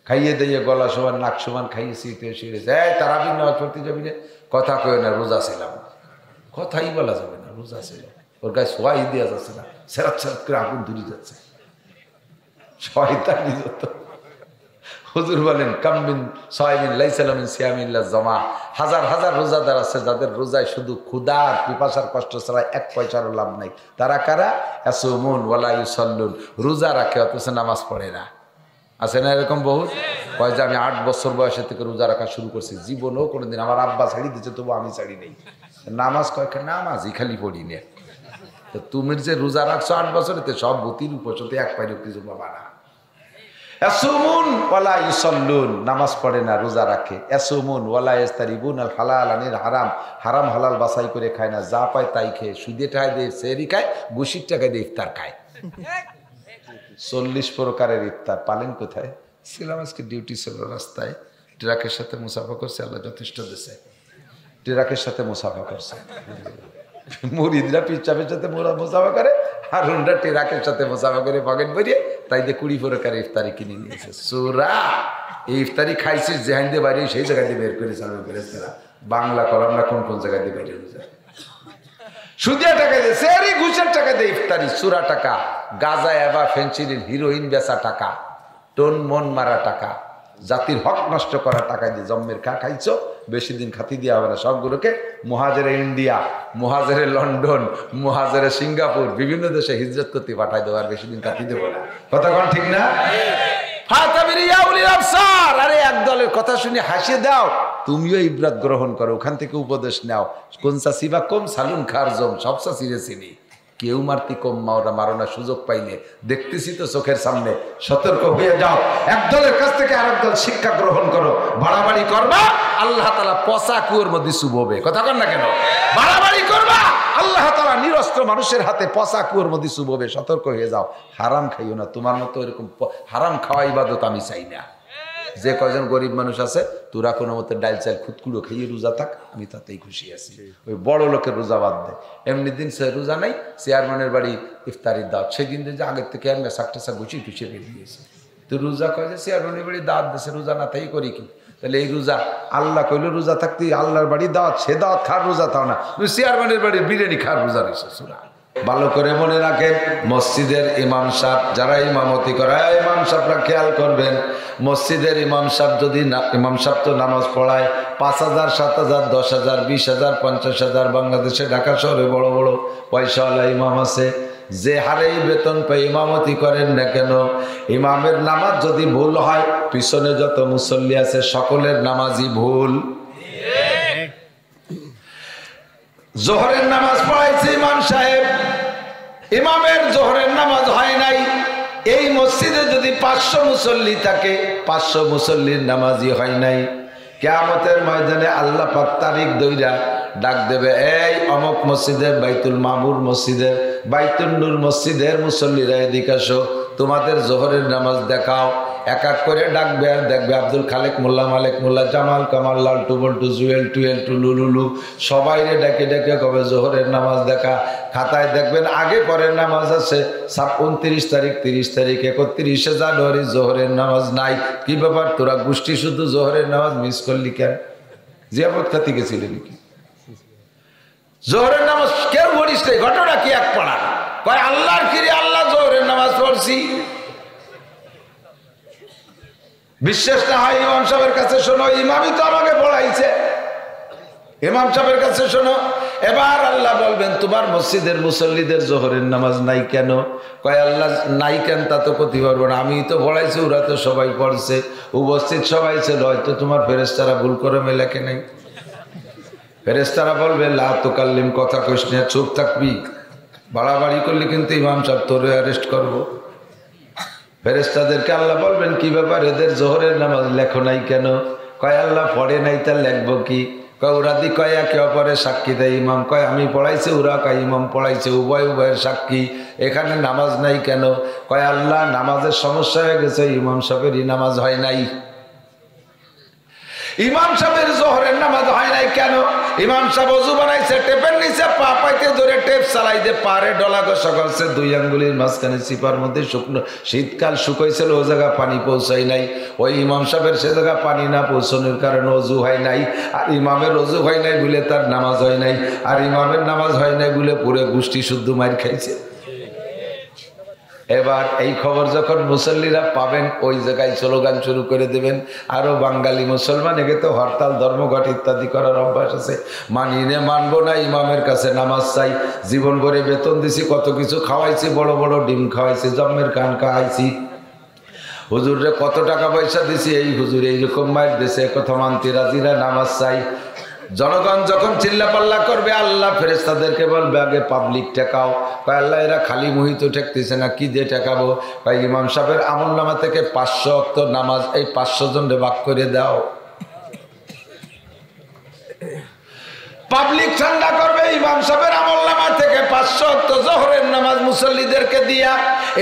খাইয়ে দিয়ে গলা সমান নাক সমান খাইয়ে শীতে শিখেছে, তারাবির নামাজ পড়তে যাবি না? কথা কয় না, রোজা ছিলাম। কথাই বলা যাবে না, রোজা ছিল। ওর গায়ে সোয়াই দেওয়া যাচ্ছে না, সেরাত সেরাত করে আগুন ধরে যাচ্ছে, শয়তানি যত। হুজুর বলেন কামিন সাইমিন লাইসালামিন সিয়ামিল্লা জমা, হাজার হাজার রোজাদার আছে যাদের রোজায় শুধু ক্ষুধার পিপাসার কষ্ট ছাড়া 1 পয়সারও লাভ নাই। তারা কারা? ইয়াসুমুন ওয়ালা ইউসাল্লুন, রোজা রাখে অথচ নামাজ পড়ে না। আছে না এরকম বহুত? কয় যে আমি 8 বছর বয়সে থেকে রোজা রাখা শুরু করছি, জীবনেও কোনোদিন, আমার আব্বা ছাড়ি দিচ্ছে তবু আমি ছাড়ি নেই। নামাজ কয় নামাজই খালি পড়ি নে। তো তুমি যে রোজা রাখছো 8 বছরেতে সব ভূতির উপসতে 1 পাইরও কিছু পাবা না। ইয়াসুমুন ওয়ালা ইউসাল্লুন, নামাজ পড়ে না, রোজা রাখে। ইয়াসুমুন ওয়ালা ইস্তারিবুন আল হালাল আনিল হারাম, হারাম হালাল বাছাই করে খায় না, যা পায় তাই খেয়ে, সুদে টাকায় দিয়ে সেহরি খায়, ঘুষির টাকায় দিয়ে ইফতার খায়। 40 প্রকারের ইফতার পালেন কোথায়? ছিলাম আজকে ডিউটি ছিল, রাস্তায় ট্রাকের সাথে মুসাফা করছে, আল্লাহ যথেষ্ট দিছে, ট্রাকের সাথে মুসাফা করছে। মুরিদরা পিচ্চাপের সাথে মুসাফা করে, আর হুন্ডা ট্রাকের সাথে মুসাফা করে পকেট ভরিয়ে, তাই দিয়ে 20 প্রকারের ইফতারি কিনে নিয়েছে। সুরা এই ইফতারি খাইছিস যেখান দিয়ে বাইরে, সেই জায়গায় দিয়ে বের করে চালু করেছে। বাংলা কলাম না কোন কোন জায়গায় দিয়ে বেরিয়ে যায়, সুদিয়া টাকা দিয়ে সেরি, ঘুষের টাকা দিয়ে ইফতারি, সুরা টাকা, গাঁজা এবার ফেন্সিডিল হিরোইন বেচা টাকা, টোন মন মারা টাকা, জাতির হক নষ্ট করা টাকা দিয়ে জম্মের খাইছো, বেশি দিন খাতি দেওয়া হবে না। সবগুলোকে মুহাজেরে ইন্ডিয়া, মুহাজেরে লন্ডন, মুহাজেরে সিঙ্গাপুর, বিভিন্ন দেশে হিজরত করতে পাঠাই দেবো, আর বেশি দিন খাতি দেবো না। কথা কোন ঠিক না? আরে এক দলের কথা শুনে হাসিয়ে দাও, তুমিও ইবরাত গ্রহণ করো, ওখান থেকে উপদেশ নাও। কোন চাষি বা কম সালুন খার জম, সব চাষিরে চিনি, কেউ মারতি কম মাওরা মারো না সুযোগ পাইলে। দেখতেছি তো চোখের সামনে, সতর্ক হয়ে যাও। একদলের কাছ থেকে আরেক দল শিক্ষা গ্রহণ করো। বাড়াবাড়ি করবা, আল্লাহ তাআলা পচা কুয়োর মধ্যে চুববে। কথা কন না কেন? বাড়াবাড়ি করবা, আল্লাহ তাআলা নিরস্ত্র মানুষের হাতে পচা কুয়োর মধ্যে চুববে। সতর্ক হয়ে যাও। হারাম খাইও না, তোমার মতো এরকম হারাম খাওয়া ইবাদত আমি চাই না। যে কয়জন গরিব মানুষ আছে, তোরা কোনো মতো ডাইল চাল খুদকুড়ো খেয়ে রোজা থাক, আমি তাতেই খুশি আছি। ওই বড় লোকের রোজা বাদ দেয়। এমনি দিন সে রোজা নাই, চেয়ারম্যানের বাড়ি ইফতারির দাওয়াত, সেই দিন যে আগের থেকে আর মেশাক টেশাক গুছিয়ে টুছিয়ে বেরিয়ে দিয়েছে। তো রোজা কয় যে চেয়ারম্যানের বাড়ি দাওয়াত দেশে, রোজা না তাই করি কি? তাহলে এই রোজা আল্লাহ কইলে রোজা থাকতে আল্লাহর বাড়ি দাওয়াত, সে দাওয়াত খার রোজা তাও না, চেয়ারম্যানের বাড়ির বিরিয়ানি খার রোজা রয়েছে। সুরা ভালো করে মনে রাখেন, মসজিদের ইমাম সাহেব যারা ইমামতি করে, ইমাম সাহেবরা খেয়াল করবেন, মসজিদের ইমাম সাহেব যদি ইমাম সাহেব তো নামাজ পড়ায় 5,000, 7,000, 10,000, 20,000, 50,000, বাংলাদেশে ঢাকা শহরে বড় বড় পয়সাওয়ালা ইমাম আছে। যে হারেই বেতন পেয়ে ইমামতি করেন না কেন, ইমামের নামাজ যদি ভুল হয়, পিছনে যত মুসল্লি আছে সকলের নামাজই ভুল। জোহরের নামাজ পড়াইছে ইমাম সাহেব, ইমামের জোহরের নামাজ হয় নাই। এই মসজিদে যদি 500 মুসল্লি থাকে, 500 মুসল্লির নামাজই হয় নাই, কিয়ামতের ময়দানে আল্লাহ পাক তারিখ দইরা ডাক দেবে, এই অমুক মসজিদের, বাইতুল মামুর মসজিদের, বাইতুল নূর মসজিদের মুসল্লিরা এদিকে আসো, তোমাদের জোহরের নামাজ দেখাও। এক এক করে ডাকবে আর দেখবে আব্দুল খালেক মোল্লা, মালেক মোল্লা, জামাল কামাল, লালটু বল্টু, জুয়েল টুয়েল টুলু লুলু, সবাইরে ডেকে ডেকে কবে জোহরের নামাজ দেখা। খাতায় দেখবেন আগে পরের নামাজ আছে, 29 তারিখ, 30 তারিখ, 31শে জানুয়ারি জোহরের নামাজ নাই। কি ব্যাপার, তোরা গোষ্ঠী শুধু জোহরের নামাজ মিস করলি কেন? জিয়াবত খাতি গেছিলি নাকি? জোহরের নামাজ কেউ পড়িস নাই, ঘটনা কি এক পড়া? কয় আল্লাহর কিরে আল্লাহ জোহরের নামাজ পড়ছি। বিশ্বাস না হয় ইমাম সাহেবের কাছে শোনো, ইমামই তো আমাকে পড়াইছে, ইমাম সাহেবের কাছে শোনো। এবার আল্লাহ বলবেন, তোমার মসজিদের মুসল্লিদের জোহরের নামাজ নাই কেন? কয় আল্লাহ নাই কেন তা তো করতে পারবো না, আমি তো পড়াইছি, ওরা তো সবাই পড়ছে, উপস্থিত সবাই ছিল, হয়তো তোমার ফেরেশতারা ভুল করে মেলাকে নাই। ফেরেশতারা বলবে, লা তুকাল্লিম, কথা কইস না, চুপ থাকবি, বাড়াবাড়ি করলে কিন্তু ইমাম সাহেব তোরে অ্যারেস্ট করবো। ফেরেশতাদেরকে আল্লাহ বলবেন, কি ব্যাপার, এদের জোহরের নামাজ লেখো নাই কেন? কয় আল্লাহ পড়ে নাই, তা লেখবো কি? কয় ওরা দি কয় একে অপরের সাক্ষী দেয়। ইমাম কয় আমি পড়াইছি, ওরা কয় ইমাম পড়াইছে, উভয় উভয়ের সাক্ষী, এখানে নামাজ নাই কেন? কয় আল্লাহ নামাজের সমস্যা হয়ে গেছে, ইমাম সাহেবেরই নামাজ হয় নাই। ইমাম সাহেবের জোহরের নামাজ হয় নাই কেন? ইমাম সাহেব ওযু বানাইছে, টেপের নিচে পা পাইতে ধরে টেপ চালাই দিয়ে পারে ডলা ঘষা করছে, 2 আঙ্গুলের মাঝখানে চিপার মধ্যে শুকনো, শীতকাল শুকাইছিল, ও জায়গা পানি পৌঁছাই নাই। ওই ইমাম সাহেবের সে জায়গা পানি না পৌঁছানোর কারণে ওযু হয় নাই। আর ইমামের ওযু হয় নাই বলে তার নামাজ হয় নাই, আর ইমামের নামাজ হয় নাই বলে পুরো গোষ্ঠী শুদ্ধ মার খাইছে। এবার এই খবর যখন মুসল্লিরা পাবেন, ওই জায়গায় স্লোগান শুরু করে দেবেন। আরো বাঙালি মুসলমান, একে তো হরতাল, ধর্মঘট ইত্যাদি করার অভ্যাস আছে। মানি নে মানবো না, ইমামের কাছে নামাজ চাই, জীবন ভরে বেতন দিছি, কত কিছু খাওয়াইছি, বড় বড় ডিম খাওয়াইছি, জম্মের কান খাওয়াইছি, হুজুরে কত টাকা পয়সা দিছি, এই হুজুর এইরকম মায়ের দেশে কথা মানতে রাজিরা, নামাজ চাই। জনগণ যখন চিল্লাপাল্লা করবে, আল্লাহ ফেরেশতাদেরকে বলবে আগে পাবলিক ঠেকাও। কয় আল্লাহ এরা খালি মুহিত ঠেকতেছে না, কি দিয়ে ঠেকাবো? কয় ইমাম সাহেবের আমলনামা থেকে 500 ওয়াক্ত নামাজ এই 500 জনরে ভাগ করে দাও। পাবলিক ঠান্ডা করবে, ইমাম সাহেবের আমলনামা থেকে 500 ওয়াক্ত জোহরের নামাজ মুসল্লিদেরকে দিয়া।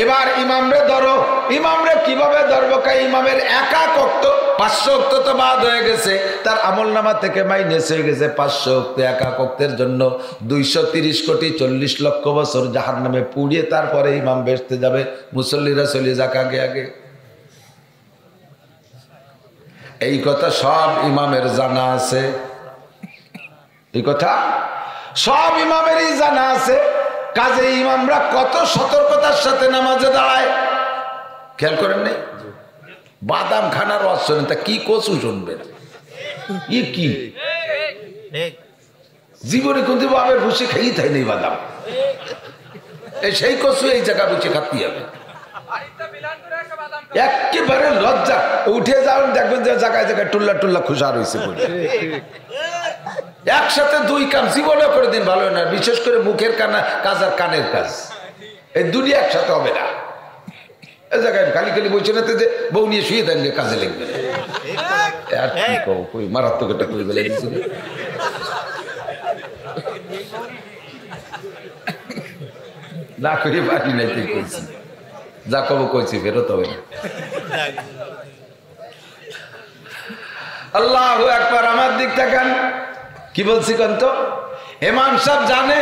এবার ইমামরে ধরো, ইমামরে কিভাবে ধরবো? কয় ইমামের একা ওয়াক্ত, 500 ওয়াক্ত তো বাদ হয়ে গেছে, তার আমলনামা থেকে মাইনাস হয়ে গেছে 500 ওয়াক্ত। একা ওয়াক্তের জন্য 230 কোটি 40 লক্ষ বছর জাহান্নামে পুড়িয়ে তারপরে ইমাম বেহেশতে যাবে, মুসল্লিরা চলে যাক আগে আগে। এই কথা সব ইমামের জানা আছে, এই কথা সব ইমামেরই জানা আছে। কাজে ইমামরা কত সতর্কতার সাথে নামাজে দাঁড়ায়, খেয়াল করেন নাই? বাদাম খানার ওয়াজ শোনেন, তা কি কচু শুনবেন? কি জীবনে কিন্তু বাবের ভুষি খেয়েই তাই নেই বাদাম, এই সেই কচু এই জায়গা বুঝে খাতি হবে। একেবারে লজ্জা। উঠে যাও দেখবেন যে জায়গায় জায়গায় টুল্লা টুল্লা খুশা রয়েছে। একসাথে দুই কাজ জীবনে করে দিন ভালো না, বিশেষ করে মুখের কাজ আর কানের কাজ, এই দুনিয়া একসাথে হবে না। এই জায়গায় খালি খালি বলছে না যে বউ নিয়ে শুয়ে থাকলে কাজে লাগবে আর কি কও, কই মারাত্মক একটা করে বেলে দিয়েছিল। না করে পারি নাই, তুই কইছি যা কব কইছি, ফেরত হবে না। আল্লাহু আকবার। আমার দিক তাকান, কি বলছি কন্ত? ইমাম সাহেব জানে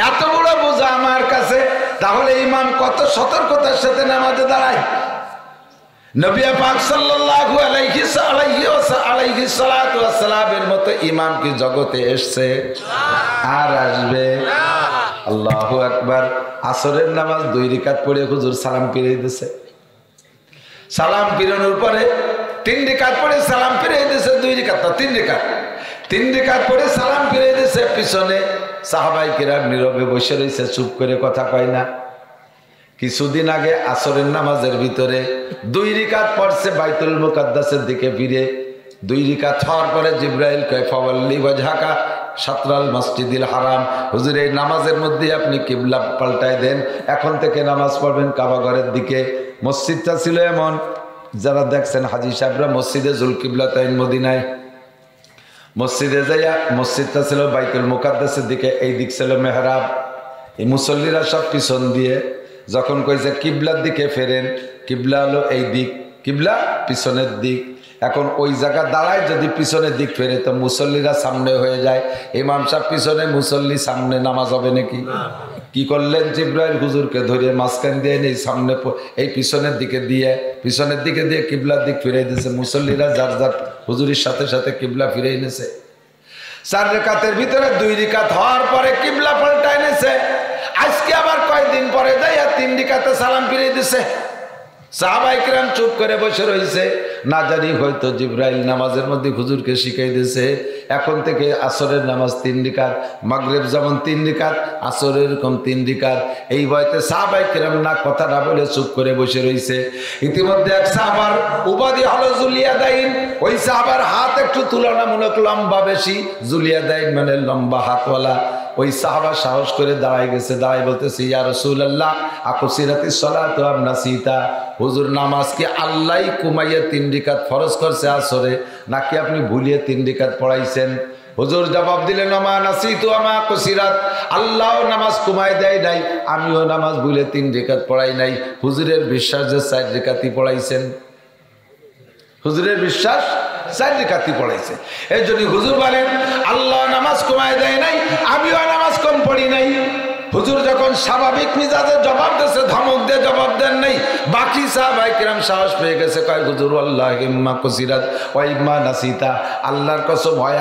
এত বড় বোঝা আমার কাছে, তাহলে ইমাম কত সতর্কতার সাথে নামাজে দাঁড়ায়। নবী পাক সাল্লাল্লাহু আলাইহি সাল্লাতু ওয়াস সালামের মতো ইমাম কি জগতে এসেছে আর আসবে? আল্লাহু আকবার। আসরের নামাজ 2 রাকাত পড়ে হুজুর সালাম ফিরিয়ে দিয়েছে। সালাম ফিরানোর পরে 3 রাকাত পড়ে সালাম ফিরিয়ে দিয়েছে। 2 রাকাত না, 3 রাকাত। 3 রাকাত পড়ে সালাম ফিরিয়ে দিয়েছে। পিছনে সাহাবায়ে কেরাম নীরবে বসে রয়েছে, চুপ করে কথা কয় না। কিছুদিন আগে আসরের নামাজের ভিতরে 2 রাকাত পড়ছে, বাইতুল মুকাদ্দাসের দিকে ফিরে 2 রাকাত হওয়ার পরে জিবরাইল কয় ফাওয়াল্লি ওয়াজহাকা শাতরাল মসজিদিল হারাম। হুজুর এই নামাজের মধ্যে আপনি কিবলা পাল্টায় দেন, এখন থেকে নামাজ পড়বেন কাবা ঘরের দিকে। মসজিদটা ছিল এমন, যারা দেখছেন হাজী সাহেবরা মসজিদে জুল কিবলাতাইন মদিনায়, মসজিদে যাইয়া মসজিদটা ছিল বাইতুল মুকাদ্দাসের দিকে, এই দিক ছিল মেহরাব। এই মুসল্লিরা সব পিছন দিয়ে যখন কইছে কিবলার দিকে ফেরেন, কিবলা হলো এই দিক, কিবলা পিছনের দিক। এখন ওই জায়গা দাঁড়ায় যদি পিছনের দিক ফেরে তো মুসল্লিরা সামনে হয়ে যায়, ইমাম সাহেব পিছনে, মুসল্লি সামনে, নামাজ হবে নাকি? কি করলেন? জিবরাইল হুজুরকে ধরে মাঝখান দিয়ে নেই সামনে, এই পিছনের দিকে দিয়ে কিবলার দিক ফিরে দিয়েছে। মুসল্লিরা যার যার হুজুরের সাথে সাথে কিবলা ফিরে এনেছে। 4 রাকাতের ভিতরে 2 রাকাত হওয়ার পরে কিবলা পাল্টা এনেছে। আজকে আবার কয়েকদিন পরে যাইয়া 3 রাকাতে সালাম ফিরিয়ে দিছে। সাহাবায়ে কেরাম চুপ করে বসে রয়েছে। না জানি হয়তো জিবরাইল নামাজের মধ্যে হুজুরকে শিখাই দিয়েছে, এখন থেকে আসরের নামাজ 3 রাকাত, মাগরিব যেমন 3 রাকাত, আসরের এরকম 3 রাকাত। এই ভয়তে সাহাবায়ে কেরাম না কথা না বলে চুপ করে বসে রয়েছে। ইতিমধ্যে এক সাহাবার উপাধি হলো জুলিয়াদাইন। ওই সাহাবার হাত একটু তুলনামূলক লম্বা বেশি, জুলিয়াদাইন মানে লম্বা হাতওয়ালা। ওই সাহাবা সাহস করে দাঁড়ায় গেছে, দাঁড়ায় বলতেছে ইয়া রাসূলুল্লাহ আকুসিরাতিস সালাতু আম নাসিতা। হুজুর নামাজ কি আল্লাহ কুমাইয়া 3 রাকাত ফরজ করছে আসরে, নাকি আপনি ভুলিয়ে 3 রাকাত পড়াইছেন? হুজুর জবাব দিলেন আমা নাসিতু আমা কুসিরাত, আল্লাহ নামাজ কুমায় দেয় নাই, আমিও নামাজ ভুলে 3 রাকাত পড়াই নাই। হুজুরের বিশ্বাস যে 4 রাকাতই পড়াইছেন, হুজুরের বিশ্বাস 4 রাকাতই পড়াইছে। এই জন্য হুজুর বলেন আল্লাহ নামাজ কমায় দেয় নাই, আমিও নামাজ কম পড়ি নাই। হুজুর যখন স্বাভাবিক মিজাজে জবাব দিয়েছে, ধমক দিয়ে জবাব দেন নাই। বাকি সাহাবায়ে কেরাম সাহস পেয়ে গেছে, কয় হুজুর আল্লাহ ইম্মা কুসিরাত ওয়া ইম্মা নাসিতা, আল্লাহর কসম হয়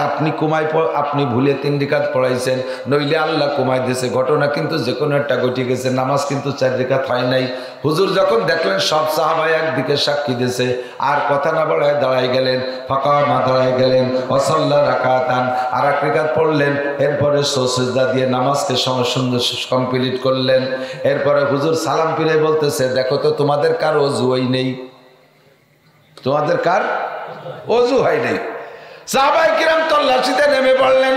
আপনি ভুলে 3 রাকাত পড়াইছেন, নইলে আল্লাহ কমায় দিয়েছে। ঘটনা কিন্তু যে কোনো একটা ঘটে গেছে, নামাজ কিন্তু 4 রাকাত হয় নাই। হুজুর যখন দেখলেন সব সাহাবায়ে একদিকে সাক্ষী দিয়েছে, আর কথা না বাড়ায় দাঁড়ায় গেলেন, ফাকামা দাঁড়ায় গেলেন, ওয়াসাল্লা রাকাতান, আর 1 রাকাত পড়লেন। এরপরে সুজদা দিয়ে নামাজকে সুন্দর কমপ্লিট করলেন। এরপরে হুজুর সালাম ফিরে বলতেছে দেখো তো তোমাদের কার ওযু হয় নেই, তোমাদের কার ওযু হয় নেই। সাহাবায়ে কিরাম তল্লাশিতে নেমে পড়লেন,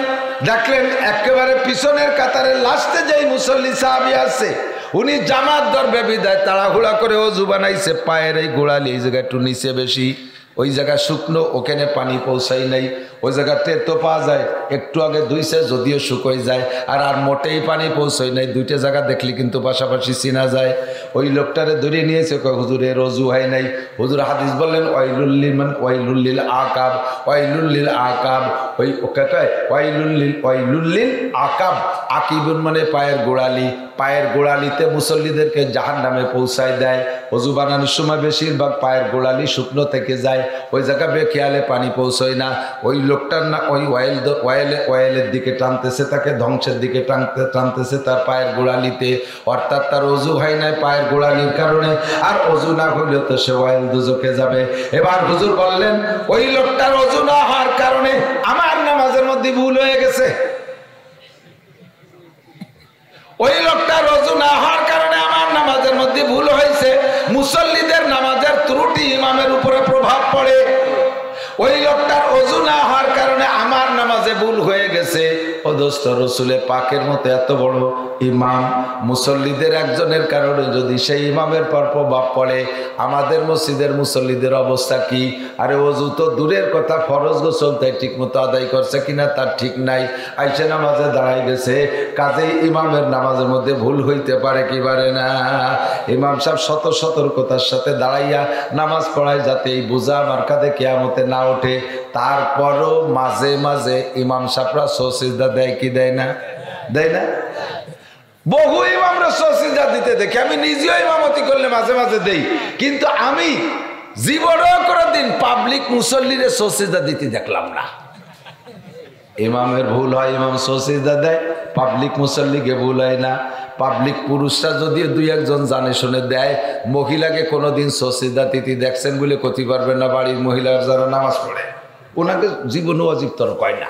দেখলেন একেবারে পিছনের কাতারের লাস্টে যেই মুসল্লি সাহাবী আছে, উনি জামাত ধরবে বিদায় তাড়াহুড়া করে ওযু বানাইছে, পায়ের এই গোড়ালি এই জায়গা একটু নিচে বেশি, ওই জায়গা শুকনো, ওখানে পানি পৌঁছাই নাই। ওই জায়গা টের তো পাওয়া যায়, একটু আগে ধুইছে যদিও শুকোই যায়, আর মোটেই পানি পৌঁছাই নাই। 2টা জায়গা দেখলে কিন্তু পাশাপাশি চিনা যায়। ওই লোকটারে ধরে নিয়েছে, কয় হুজুর এর ওযু হয় নাই। হুজুর হাদিস বললেন ওয়াইলুল আকাব, ওয়াইলুল আকাব, ওই ওকে কয় ওয়াইলুল আকাব। আকিবুন মানে পায়ের গোড়ালি, পায়ের গোড়ালিতে মুসল্লিদেরকে জাহান্নামে পৌঁছায় দেয়। ওযু বানানোর সময় বেশিরভাগ পায়ের গোড়ালি শুকনো থেকে যায়, ওই জায়গা বেখেয়ালে পানি পৌঁছয় না। ওই লোকটার না ওই ওয়াইলের দিকে টানতেছে, তাকে ধ্বংসের দিকে টানতেছে তার পায়ের গোড়ালিতে, অর্থাৎ তার ওযু হয় নাই পায়ের গোড়ালির কারণে, আর ওযু না হলেও তো সে ওয়াইল দুজকে যাবে। এবার হুজুর বললেন ওই লোকটার ওযু না হওয়ার কারণে আমার নামাজের মধ্যে ভুল হয়ে গেছে, ওই লোকটার ওযু না হওয়ার কারণে আমার নামাজের মধ্যে ভুল হয়েছে, মুসল্লিদের নামাজের ত্রুটি ও দোস্ত রসুলে পাকের মতো এত বড় ইমাম মুসল্লিদের একজনের কারণে যদি সেই ইমামের পর প্রভাব পড়ে, আমাদের মসজিদের মুসল্লিদের অবস্থা কি? আরে ওযু তো দূরের কথা, ফরজ গোসল তাই ঠিক মতো আদায় করছে কিনা তার ঠিক নাই, আইসে নামাজে দাঁড়াই গেছে, কাজেই ইমামের নামাজের মধ্যে ভুল হইতে পারে কি পারে না? ইমাম সাহেব শত সতর্কতার সাথে দাঁড়াইয়া নামাজ পড়ায় যাতে এই বোঝা আমার কাঁধে কিয়ামতে না ওঠে। তারপরও মাঝে মাঝে ইমাম সাহেবরা সজদা দেয় কি দেয় না? দেয় না? বহু ইমামরা সজদা দিতে দেখি, আমি নিজেও ইমামতি করলে মাঝে মাঝে দেই, কিন্তু আমি জীবনেও কোনোদিন পাবলিক মুসল্লিরে সজদা দিতে দেখলাম না। ইমামের ভুল হয়, ইমাম সজদা দেয়, পাবলিক মুসল্লিকে ভুল হয় না। পাবলিক পুরুষরা যদিও দুই একজন জানে শুনে দেয়, মহিলাকে কোনোদিন সজদা দিতে দেখছেন বলে ক্ষতি পারবেন না। বাড়ির মহিলার যারা নামাজ পড়ে ওনাকে জীবনে ওয়াজিব তর কয় না,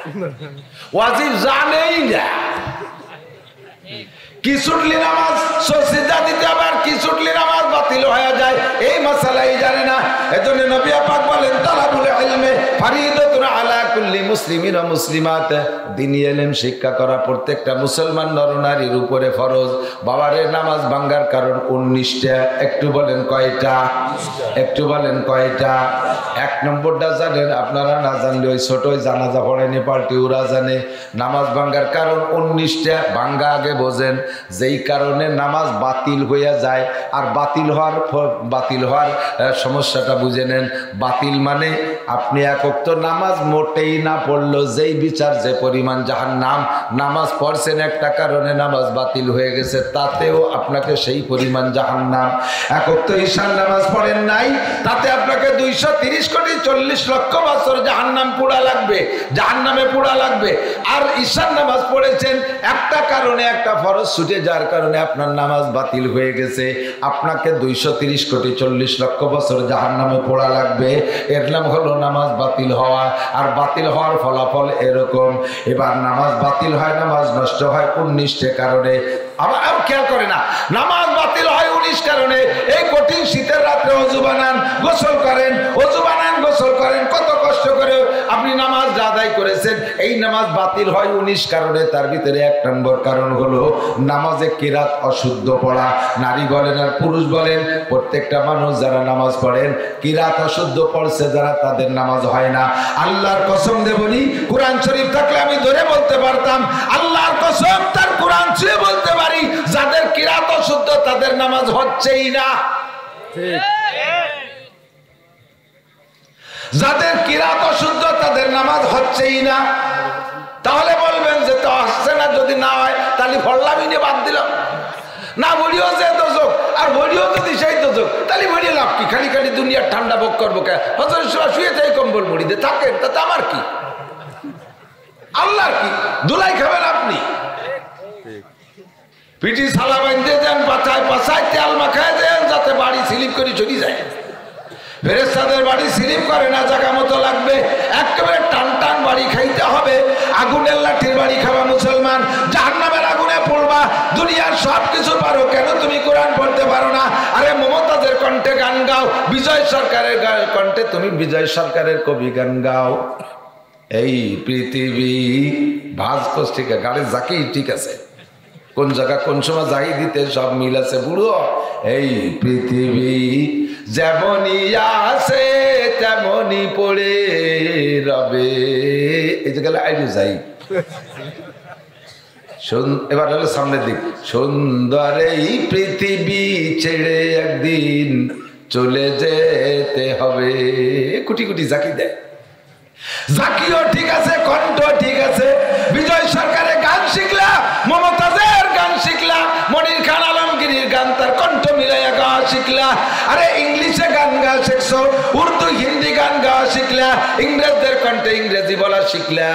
ওয়াজিব জানেই না। কি ছুটলি নামাজ সজদা দিতে আবার কি ছুটলি নামাজ বাতিল হয়ে যায়, এই মাসালাই জানে না। এজন্য নবী পাক বলেন তালাবুল ইলমে ফরিদাতুন আলা কুল্লি মুসলিমিন ওয়া মুসলিমাত, দ্বীনি ইলম শিক্ষা করা প্রত্যেকটা মুসলমান নরনারীর উপরে ফরজ। বাবারে নামাজ ভাঙ্গার কারণ 19টা, একটু বলেন কয়টা? একটু বলেন কয়টা? এক নম্বরটা জানেন আপনারা, না জানলে ওই ছোট জানাজা পড়েনি পাল্টি ওরা জানে। নামাজ ভাঙ্গার কারণ 19টা, ভাঙ্গা আগে বোঝেন। যেই কারণে নামাজ বাতিল হইয়া যায়, আর বাতিল হওয়ার সমস্যাটা বুঝে নেন। বাতিল মানে আপনি এক ওয়াক্ত নামাজ মোটেই না পড়লো, যেই বিচার যে পরিমাণ জাহান্নাম, নামাজ পড়ছেন একটা কারণে নামাজ বাতিল হয়ে গেছে, তাতেও আপনাকে সেই পরিমাণ জাহান্নাম। এক ওয়াক্ত ঈশার নামাজ পড়েন নাই, তাতে আপনাকে 230 কোটি 40 লক্ষ বছর জাহান্নাম পোড়া লাগবে, জাহান্নামে পোড়া লাগবে। আর ঈশার নামাজ পড়েছেন একটা কারণে, একটা ফরজ ছুটে যার কারণে আপনার নামাজ বাতিল হয়ে গেছে, আপনাকে 230 কোটি 40 লক্ষ বছর জাহান্নামে পোড়া লাগবে। এর নাম হলো নামাজ বাতিল হওয়া। আর বাতিল হওয়ার ফলাফল এরকম। এবার নামাজ বাতিল হয়, নামাজ নষ্ট হয় 19টা কারণে। আবার খেয়াল করে না, নামাজ বাতিল হয় 19 কারণে। এই কঠিন শীতের রাত্রে অজু বানান, গোসল করেন, অজু বানান, গোসল করেন, কত কষ্ট করে আপনি নামাজ আদায় করেছেন, এই নামাজ বাতিল হয় 19 কারণে। তার ভিতরে 1 নম্বর কারণ হলো নামাজে কিরাত অশুদ্ধ পড়া। নারী বলেন আর পুরুষ বলেন, প্রত্যেকটা মানুষ যারা নামাজ পড়েন কিরাত অশুদ্ধ পড়ছে যারা, তাদের নামাজ হয় না। আল্লাহর কসম দিয়ে বলি, কোরআন শরীফ থাকলে আমি ধরে বলতে পারতাম, আল্লাহর কসম তার কোরআন ছুঁয়ে বলতে পারি, যাদের কিরাত অশুদ্ধ তাদের নামাজ হচ্ছেই না। যাদের কিরাত অশুদ্ধ তাদের নামাজ হচ্ছেই না। তাহলে বলবেন যে তো আসছে না, যদি না হয় তাহলে ফরলামই নিয়ে বাদ দিলাম না। বলিও যে দোজক, আর বলিও যদি সেই দোজক, তাহলে বলিয়ে লাভ কি? খালি খালি দুনিয়ার ঠান্ডা ভোগ করবো কে? হজরের সময় শুয়ে থেকে কম্বল মুড়ি দিয়ে থাকেন, তাতে আমার কি? আল্লাহর কি? দুলাই খাবেন আপনি? পিঠি সালা বাঁধতে দেন, পাছায় পাছায় তেল মাখায় দেন, যাতে বাড়ি স্লিপ করে চলে যায়। ফেরেশতাদের বাড়ি স্লিপ করে না, জায়গা মতো লাগবে, একেবারে টান টান বাড়ি খাইতে হবে। আগুনের লাঠির বাড়ি খাবা মুসলমান, জাহান্নামের আগুনে পড়বা। দুনিয়ার সব কিছু পারো, কেন তুমি কোরআন পড়তে পারো না? আরে মমতাজের কণ্ঠে গান গাও, বিজয় সরকারের কণ্ঠে তুমি বিজয় সরকারের কবি গান গাও। এই পৃথিবী ভাজকোষ ঠিক আছে, গাড়ি জাকি ঠিক আছে, কোন জায়গা কোন সময় যাই দিতে সব মিল আছে বুড়ো। এই পৃথিবী যেমনই আছে তেমনই পড়ে রবে। এই যে গেলে আইডি যাই, এবার হলো সামনের দিক। সুন্দর এই পৃথিবী ছেড়ে একদিন চলে যেতে হবে। কুটি কুটি জাকি দেয়, জাকিও ঠিক আছে, কণ্ঠ ঠিক আছে। বিজয় সরকারের গান শিখলা, মমতাজের গান শিখলা, মনির খান আলমগীরের গান তার কণ্ঠ মিলাইয়া গাওয়া শিখলা। আরে ইংলিশে গান গাওয়া শিখছো, উর্দু হিন্দি গান গাওয়া শিখলা, ইংরেজদের কণ্ঠে ইংরেজি বলা শিখলা,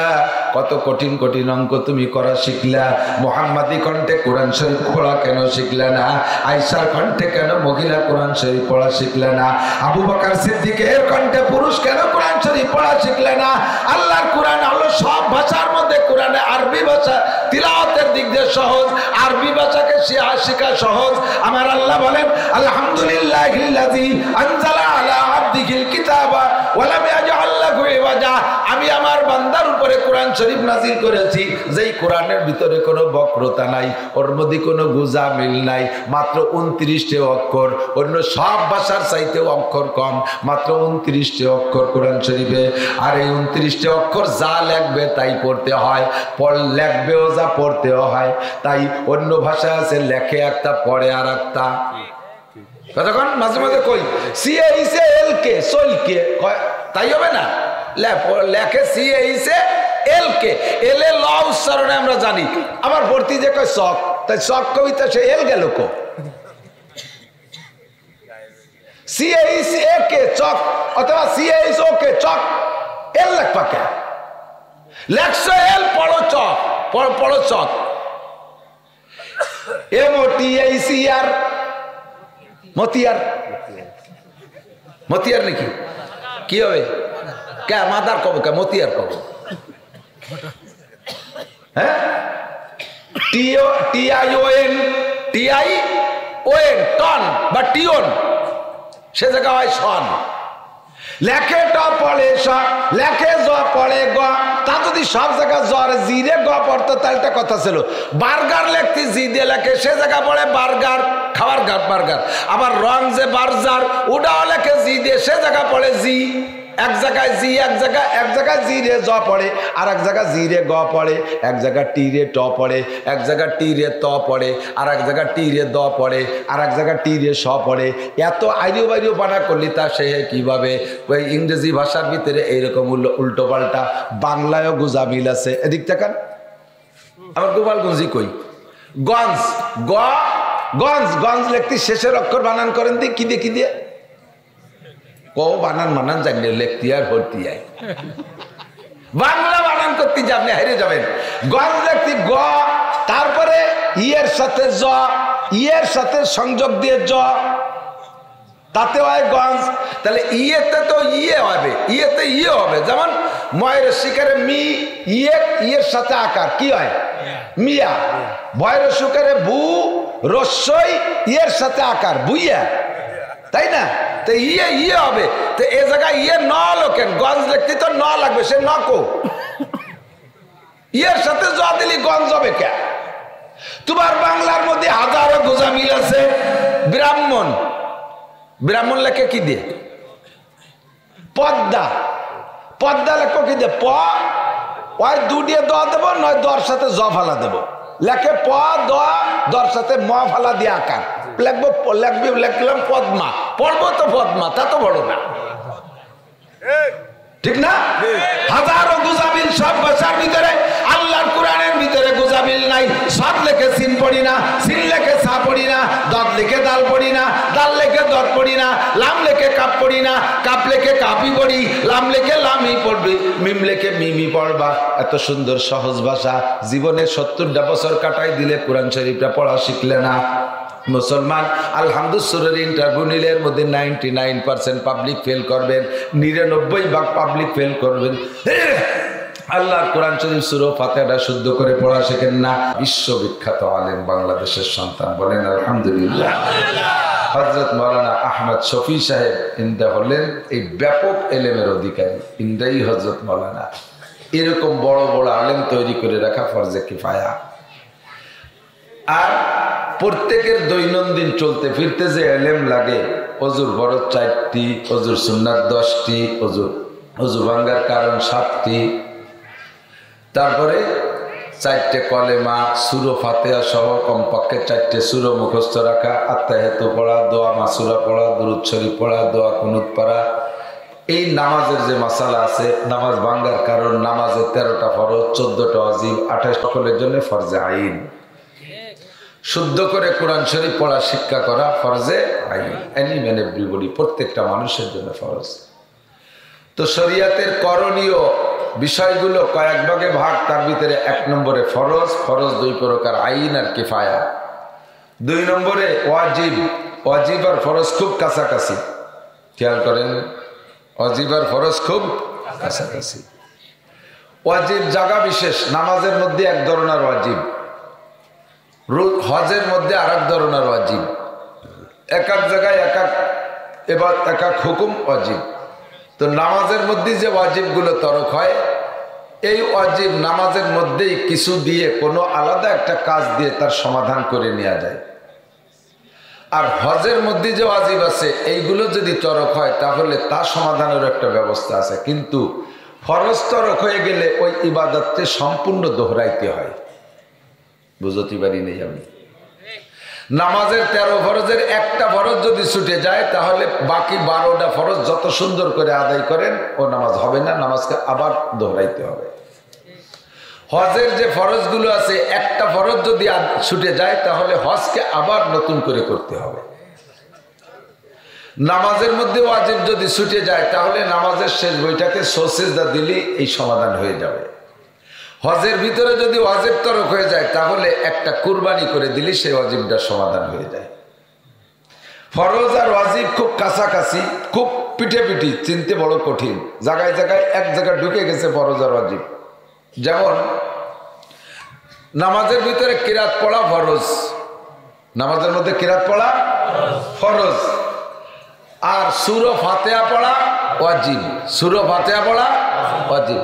কত কঠিন কঠিন অঙ্ক তুমি করা শিখলা। মুহাম্মাদি কণ্ঠে কোরআন শরীফ পড়া কেন শিখলা না? আয়েশার কণ্ঠে কেন মহিলা কোরআন শরীফ পড়া শিখলা না? আবু বকর সিদ্দিকের কণ্ঠে পুরুষ কেন কোরআন শরীফ পড়া শিখলা না? আল্লাহর কোরআন হলো সব ভাষার মধ্যে, কোরআনে আরবি ভাষা তিলাওয়াতের দিক দিয়ে সহজ, আরবি ভাষাকে শেখা সহজ। আমার আল্লাহ বলেন, আলহামদুলিল্লাহিল্লাযী আনজালা আলা আবদিহিল কিতাবা ওয়া লাম ইয়াজআল লাহু ইওয়াজা। আমি আমার বান্দার উপরে কোরআন শরীফ নাযিল করেছি, যেই কোরআনের ভিতরে কোনো বক্রতা নাই, ওর মধ্যে কোনো গুজামিল নাই, মাত্র 29টি অক্ষর। অন্য সব ভাষার চাইতেও অক্ষর কম, মাত্র 29টি অক্ষর কোরআন শরীফে। আর এই 29টি অক্ষর যা লেখবে তাই পড়তে হয়, লেখবেও যা পড়তেও হয়। তাই অন্য ভাষা আছে লেখে একটা পড়ে আর একটা। কতক্ষণ মাঝে মাঝে কই সিএ ইসে এল কে সল কে, তাই হবে না? লেখে সিএ ইসে এল কে, এল এ ল উচ্চারণে আমরা জানি। আবার ভর্তি যে কয় শখ, তাই শখ কবিতা সে এল গেল কো। সিএ ইস এ কে চক অথবা সিএ ইস ও কে চক, এল লেখবা কে? লেখছো এল পড়ো চক, পড়ো চক। এমওটিএইসিআর মতিয়ার, মতিয়ার নাকি কি হবে? কে মাদার কব, কে মতিয়ার কব? হ্যাঁ, টিআইওএন, টিআইওএন টন বা টিওন, সে জায়গা হয় সন। লেখে ট পড়ে স, লেখে জ পড়ে গ। তা যদি সব জায়গা জ্বর জিরে গ পড়তো তাহলে একটা কথা ছিল। বার্গার লেখতে জি দিয়ে লেখে, সে জায়গা পড়ে বার্গার, খাবার বার্গার। আবার রং যে বার্জার, ওটাও লেখে জি দিয়ে, সে জায়গা পড়ে জি। এক জায়গায় জি, এক জায়গায় জি রে জ পড়ে, আর এক জায়গায় জি রে গ পড়ে, এক জায়গায় টি রে ট পড়ে, এক জায়গায় টি রে ত পড়ে, আর এক জায়গায় টি রে দ পড়ে, আর এক জায়গায় টি রে স পড়ে। এত আইরিও বাইরিও বানা করলি তা সে কিভাবে? ওই ইংরেজি ভাষার ভিতরে এইরকম উল্টো পাল্টা, বাংলায়ও গুজামিল আছে। এদিক তাকান, আমার গোপালগঞ্জি কই গঞ্জ, গঞ্জ, গঞ্জ লিখতে শেষের অক্ষর বানান করেন দি কি দিয়ে, কি দিয়ে ক বানান মানান জানলে লেখতি আর ভর্তি আয়। বাংলা বানান করতে আপনি হেরে যাবেন। গঞ্জ লিখতি গ, তারপরে ইয়ের সাথে জ, ইয়ের সাথে সংযোগ দিয়ে জ, তাতে হয় গঞ্জ। তাহলে ইয়েতে তো ইয়ে হবে, ইয়েতে ইয়ে হবে। যেমন ময়ের শিকারে মি, ইয়ে, ইয়ের সাথে আকার কি হয়? মিয়া। ভয়ের শিকারে বু, রস্যই, ইয়ের সাথে আকার বুইয়া, তাই না? তো ইয়ে ইয়ে হবে। তো এ জায়গায় ইয়ে ন লোকেন, গঞ্জ লিখতে তো ন লাগবে, সে ন কো। ইয়ের সাথে জ দিলি গঞ্জ হবে কে? তোমার বাংলার মধ্যে হাজারো গোজামিল আছে। ব্রাহ্মণ, ব্রাহ্মণ লেখে কি দিয়ে? পদ্মা, পদ্মা লেখো কি দিয়ে? প, ওই দু দিয়ে দ দেবো, নয় দর সাথে জ ফালা দেবো। লেখে প দ, দর সাথে ম ফালা দিয়ে আকার লিখবো, লিখলাম পদ্মা, পড়বো তো পদ্মা, তা তো বড় না, ঠিক না? হাজারো গুজামিল সব ভাষার ভিতরে, আল্লাহর কোরআনের ভিতরে গুজামিল নাই। সব লেখে সিন পড়ি না, সিন লেখে সা পড়ি না, দত লেখে দাল পড়ি না, দাল লেখে দত পড়ি না, লাম লেখে কাপ পড়ি না, কাপ লেখে কাপি পড়ি, লাম লেখে লামই পড়বি, মিম লেখে মিমি পড়বা। এত সুন্দর সহজ ভাষা, জীবনে 70টা বছর কাটাই দিলে কোরআন শরীফটা পড়া শিখলে না। মুসলমান আলহামদুলিল্লাহ ইন্টারভিউ নিলে এর মধ্যে 99% পাবলিক ফেল করবেন, 99% পাবলিক ফেল করবেন। আল্লাহর কোরআন শরীফ সূরা ফাতিহাটা শুদ্ধ করে পড়া শেখেন না। বিশ্ববিখ্যাত আলেম বাংলাদেশের সন্তান, বলেন আলহামদুলিল্লাহ। হযরত মাওলানা আহমদ শফি সাহেব ইন্দা হলেন এই ব্যাপক এলেমের অধিকারী। ইন্দাই হযরত মাওলানা। এরকম বড় বড় আলেম তৈরি করে রাখা ফরজে কিফায়া। আর প্রত্যেকের দৈনন্দিন চলতে ফিরতে যে এলেম লাগে, অজুর ফরজ 4টি, অজুর সুন্নাত 10টি, অজু ভাঙ্গার কারণ 7টি, তারপরে 4টে কলেমা, সূরা ফাতিহা সহ কমপক্ষে 4টে সূরা মুখস্থ রাখা, আত্তাহিয়াতু পড়া, দোয়া মাসুরা পড়া, দুরূদ শরীফ পড়া, দোয়া কুনুত পড়া। এই নামাজের যে মাসালা আছে, নামাজ ভাঙ্গার কারণ, নামাজে 13টা ফরজ, 14টা ওয়াজিব, 28 সকলের জন্য ফরজে আইন। শুদ্ধ করে কোরআন শরীফ পড়া শিক্ষা করা ফরজে আইন, এনি ম্যান এভরিবডি, প্রত্যেকটা মানুষের জন্য ফরজ। তো শরীয়তের করণীয় বিষয়গুলো কয়েক ভাগে ভাগ, তার ভিতরে 1 নম্বরে ফরজ, ফরজ 2 প্রকার, আইন আর কিফায়া। 2 নম্বরে ওয়াজিব, ওয়াজিব আর ফরজ খুব কাছাকাছি, খেয়াল করেন, ওয়াজিব আর ফরজ খুব কাছাকাছি। ওয়াজিব জায়গা বিশেষ, নামাজের মধ্যে 1 ধরনের ওয়াজিব, হজের মধ্যে আরেক ধরনের ওয়াজিব। এক এক জায়গায় এক এক এবার এক এক হুকুম ওয়াজিব। তো নামাজের মধ্যে যে ওয়াজিবগুলো তরক হয়, এই ওয়াজিব নামাজের মধ্যেই কিছু দিয়ে কোনো আলাদা একটা কাজ দিয়ে তার সমাধান করে নেওয়া যায়। আর হজের মধ্যে যে ওয়াজিব আছে এইগুলো যদি তরক হয় তাহলে তা সমাধানের একটা ব্যবস্থা আছে, কিন্তু ফরজ তরক হয়ে গেলে ওই ইবাদতকে সম্পূর্ণ দোহরাইতে হয়। বুঝতে পারি নেই আমি। নামাজের 13 ফরজের একটা ফরজ যদি ছুটে যায় তাহলে বাকি 12টা ফরজ যত সুন্দর করে আদায় করেন ও নামাজ হবে না, নামাজকে আবার দোহরাইতে হবে। হজের যে ফরজগুলো আছে একটা ফরজ যদি ছুটে যায় তাহলে হজকে আবার নতুন করে করতে হবে। নামাজের মধ্যে ওয়াজিব যদি ছুটে যায় তাহলে নামাজের শেষ বইটাকে সিজদা দিলেই এই সমাধান হয়ে যাবে। হজের ভিতরে যদি ওয়াজিব তরক হয়ে যায় তাহলে একটা কুরবানি করে দিলে সেই ওয়াজিবটার সমাধান হয়ে যায়। ফরজ আর ওয়াজিব খুব কাছাকাছি, খুব পিঠে চিনতে বড় কঠিন। জায়গায় জায়গায় এক জায়গায় ঢুকে গেছে ফরজ আর ওয়াজিব। যেমন নামাজের ভিতরে কিরাত পড়া ফরজ, নামাজের মধ্যে কিরাত পড়া ফরজ, আর সূরা ফাতিহা পড়া ওয়াজিব। সূরা ফাতিহা পড়া ওয়াজিব।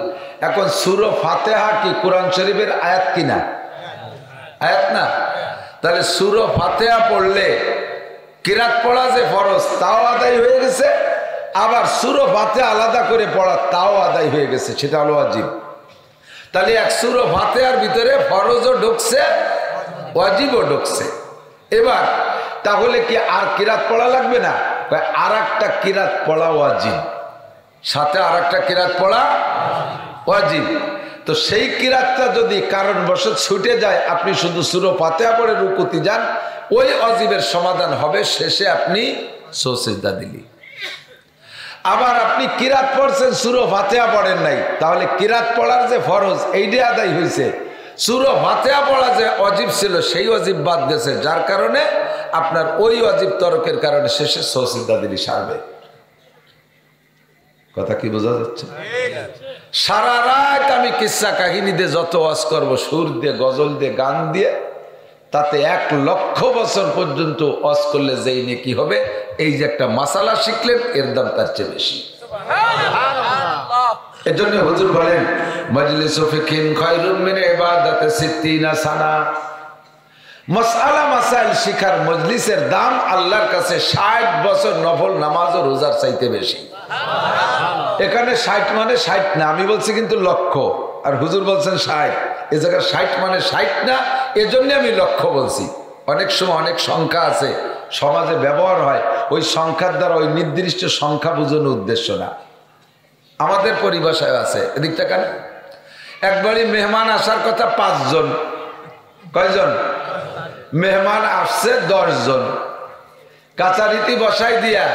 এখন সূরা ফাতিহা কি কোরআন শরীফের আয়াত কিনা? আয়াত না। তাহলে সূরা ফাতিহা পড়লে কিরাত পড়া যে ফরজ তাও আদায় হয়ে গেছে, আবার সূরা ফাতিহা আলাদা করে পড়া তাও আদায় হয়ে গেছে, সেটা হলো ওয়াজিব। তাহলে এক সূরা ফাতিহার ভিতরে ফরজও ঢুকছে ওয়াজিবও ঢুকছে। এবার তাহলে কি আর কিরাত পড়া লাগবে না? আর একটা কিরাত পড়া ওয়াজিব, সাথে আর একটা কিরাত পড়া ওয়াজিব। তো সেই কিরাতটা যদি কারণবশত ছুটে যায়, আপনি শুধু সূরা ফাতিহা পড়ে রুকুতে যান, ওই ওয়াজিবের সমাধান হবে শেষে আপনি সিজদা দিলি। আবার আপনি কিরাত পড়ছেন সূরা ফাতিহা পড়েন নাই, তাহলে কিরাত পড়ার যে ফরজ এইটা আদায় হয়েছে, সূরা ফাতিহা পড়া যে ওয়াজিব ছিল সেই ওয়াজিব বাদ গেছে, যার কারণে আপনার ওই ওয়াজিব তরকের কারণে শেষে সিজদা দিলি সারবে। কথা কি বোঝা যাচ্ছে? সারা রাত আমি কিসসা কাহিনী দিয়ে যত ওয়াজ করবো, সুর দিয়ে, গজল দিয়ে, গান দিয়ে, তাতে 1 লক্ষ বছর পর্যন্ত ওয়াজ করলে যেই নেকি হবে, এই যে একটা মাসালা শিখলেন এর দাম তার চেয়ে বেশি। এজন্য হুজুর বলেন মাজলিসু ফিকহিন খায়রুম মিন ইবাদাতি 60 সানা। মাসআলা মাসাইল শিখার মজলিসের দাম আল্লাহর কাছে 60 বছর নফল নামাজ ও রোজার চাইতে বেশি। এখানে 60 মানে 60 না, আমি বলছি কিন্তু লক্ষ, আর হুজুর বলছেন 60। এ জায়গায় 60 মানে 60 না, এজন্য আমি লক্ষ বলছি। অনেক সময় অনেক সংখ্যা আছে সমাজে ব্যবহার হয়, ওই সংখ্যার দ্বারা ওই নির্দিষ্ট সংখ্যা বোঝানোর উদ্দেশ্য না। আমাদের পরিভাষায় আছে, এদিকটা কেন একবারই মেহমান আসার কথা 5 জন, কয়জন মেহমান আসছে? 10 জন। কাচারিতি বসাই দিয়া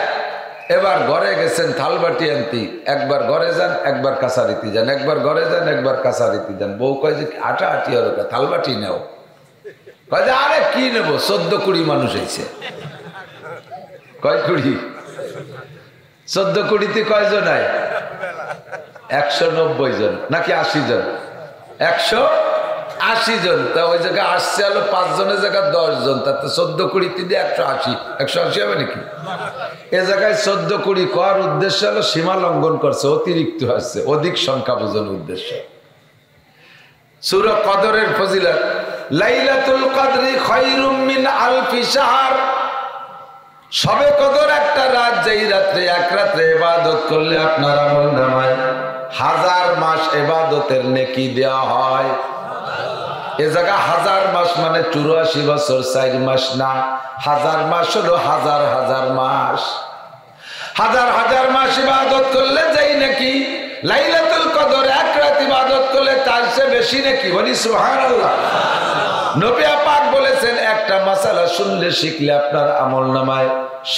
এবার ঘরে গেছেন থালবাটি আনতি, একবার ঘরে যান একবার কাছারিতি যান, একবার ঘরে যান একবার কাছারিতি যান। বউ কয় যে আটা আটি আর থালবাটি নেও। কয় যে আরে কি নেবো, 14-20 মানুষ হয়েছে। কয় 20? 14-20তে কয়জন হয়? 190 জন নাকি 80 জন? 180 জন। তা ওই জায়গায় আসছে হলো 5 জনের জায়গায় 10 জন, তাতে 14-20 দিয়ে 180। 180 হবে নাকি? এ জায়গায় 14-20 করার উদ্দেশ্য হলো সীমা লঙ্ঘন করছে, অতিরিক্ত আসছে, অধিক সংখ্যা বোঝানোর উদ্দেশ্য। সূরা কদরের ফজিলত, লাইলাতুল কদরি খায়রুম মিন আলফি শাহর। শবে কদর একটা রাত, যেই রাত্রে এক রাত্রে ইবাদত করলে আপনার আমলনামায় 1000 মাস ইবাদতের নেকি দেওয়া হয়। এ জায়গা 1000 মাস মানে 84 বছর 4 মাস না, 1000 মাস হলো হাজার হাজার মাস। হাজার হাজার মাস ইবাদত করলে যেই নাকি লাইলাতুল কদর এক রাত ইবাদত করলে তার চেয়ে বেশি নাকি। বলি সুবহানাল্লাহ। নবী পাক বলেছেন একটা মাসালা শুনলে শিখলে আপনার আমলনামায়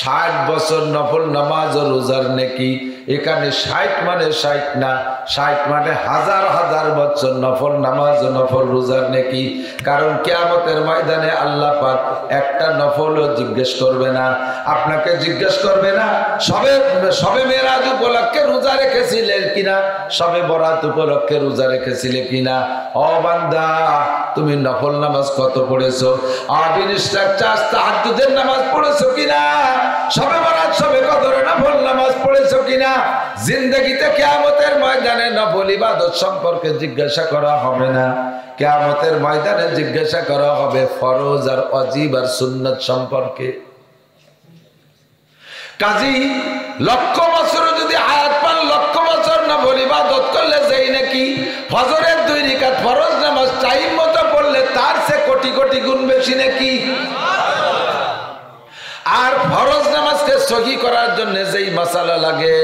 60 বছর নফল নামাজ ও রোজার নেকি। এখানে 60 মানে 60 না, 60 মানে হাজার হাজার বছর নফল নামাজ ও নফল রোজার নেকি। কারণ কিয়ামতের ময়দানে আল্লাহ পাক একটা নফলও জিজ্ঞেস করবে না, আপনাকে জিজ্ঞেস করবে না সবে মেরাজ উপলক্ষে রোজা রেখেছিলেন কিনা, সবে বরাত উপলক্ষে রোজা রেখেছিলে কিনা। ও বান্দা, তুমি নফল নামাজ কত পড়েছো? 20 রাকাত তাহাজ্জুদের নামাজ পড়েছো কিনা? করেছো কিনা। জিন্দেগিতে কিয়ামতের ময়দানে নফল ইবাদত সম্পর্কে জিজ্ঞাসা করা হবে না, কিয়ামতের ময়দানে জিজ্ঞাসা করা হবে ফরজ আর ওয়াজিব আর সুন্নাত সম্পর্কে। কাজী লক্ষ বছর যদি হায়াত পান, লক্ষ বছর নফল ইবাদত করলে যেই নাকি ফজরের 2 রাকাত ফরজ নামাজ টাইম মতো পড়লে তার চেয়ে কোটি কোটি গুণ বেশি নাকি। আর ফরজ নামাজকে সহি করার জন্য যেই মাসালা লাগে,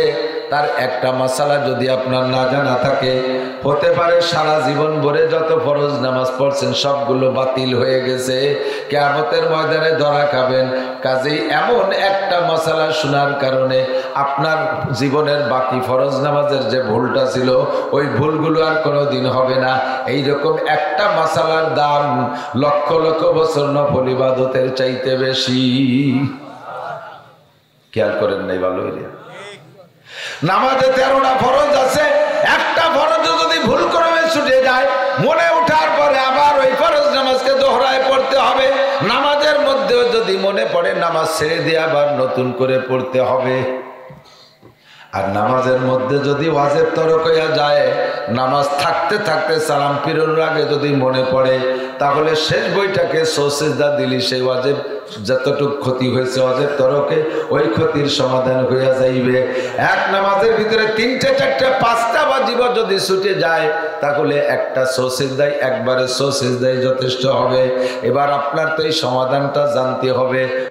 তার একটা মাসালা যদি আপনার না জানা থাকে, হতে পারে সারা জীবন ভরে যত ফরজ নামাজ পড়ছেন সবগুলো বাতিল হয়ে গেছে, কিয়ামতের ময়দানে ধরা খাবেন। কাজেই এমন একটা মাসালা শোনার কারণে আপনার জীবনের বাকি ফরজ নামাজের যে ভুলটা ছিল ওই ভুলগুলো আর কোনোদিন হবে না। এইরকম একটা মাসালার দাম লক্ষ লক্ষ বছর নফল ইবাদতের চাইতে বেশি। খেয়াল করেন নাই ভালো হইলে? নামাজে 13টা ফরজ আছে, একটা ফরজ যদি ভুল করে ছুটে যায়, মনে ওঠার পরে আবার ওই ফরজ নামাজকে দোহরায় পড়তে হবে। নামাজের মধ্যেও যদি মনে পড়ে নামাজ ছেড়ে দিয়ে আবার নতুন করে পড়তে হবে। আর নামাজের মধ্যে যদি ওয়াজিব তরক হইয়া যায়, নামাজ থাকতে থাকতে সালাম ফিরানোর আগে যদি মনে পড়ে, তাহলে শেষ বইটাকে সিজদা দিলি সেই ওয়াজিব যতটুক ক্ষতি হয়েছে ওয়াজিব তরকে ওই ক্ষতির সমাধান হইয়া যাইবে। এক নামাজের ভিতরে 3টে 4টে 5টা ওয়াজিব যদি ছুটে যায়, তাহলে একটা সিজদাই একবারে সিজদাই যথেষ্ট হবে। এবার আপনার তো এই সমাধানটা জানতে হবে।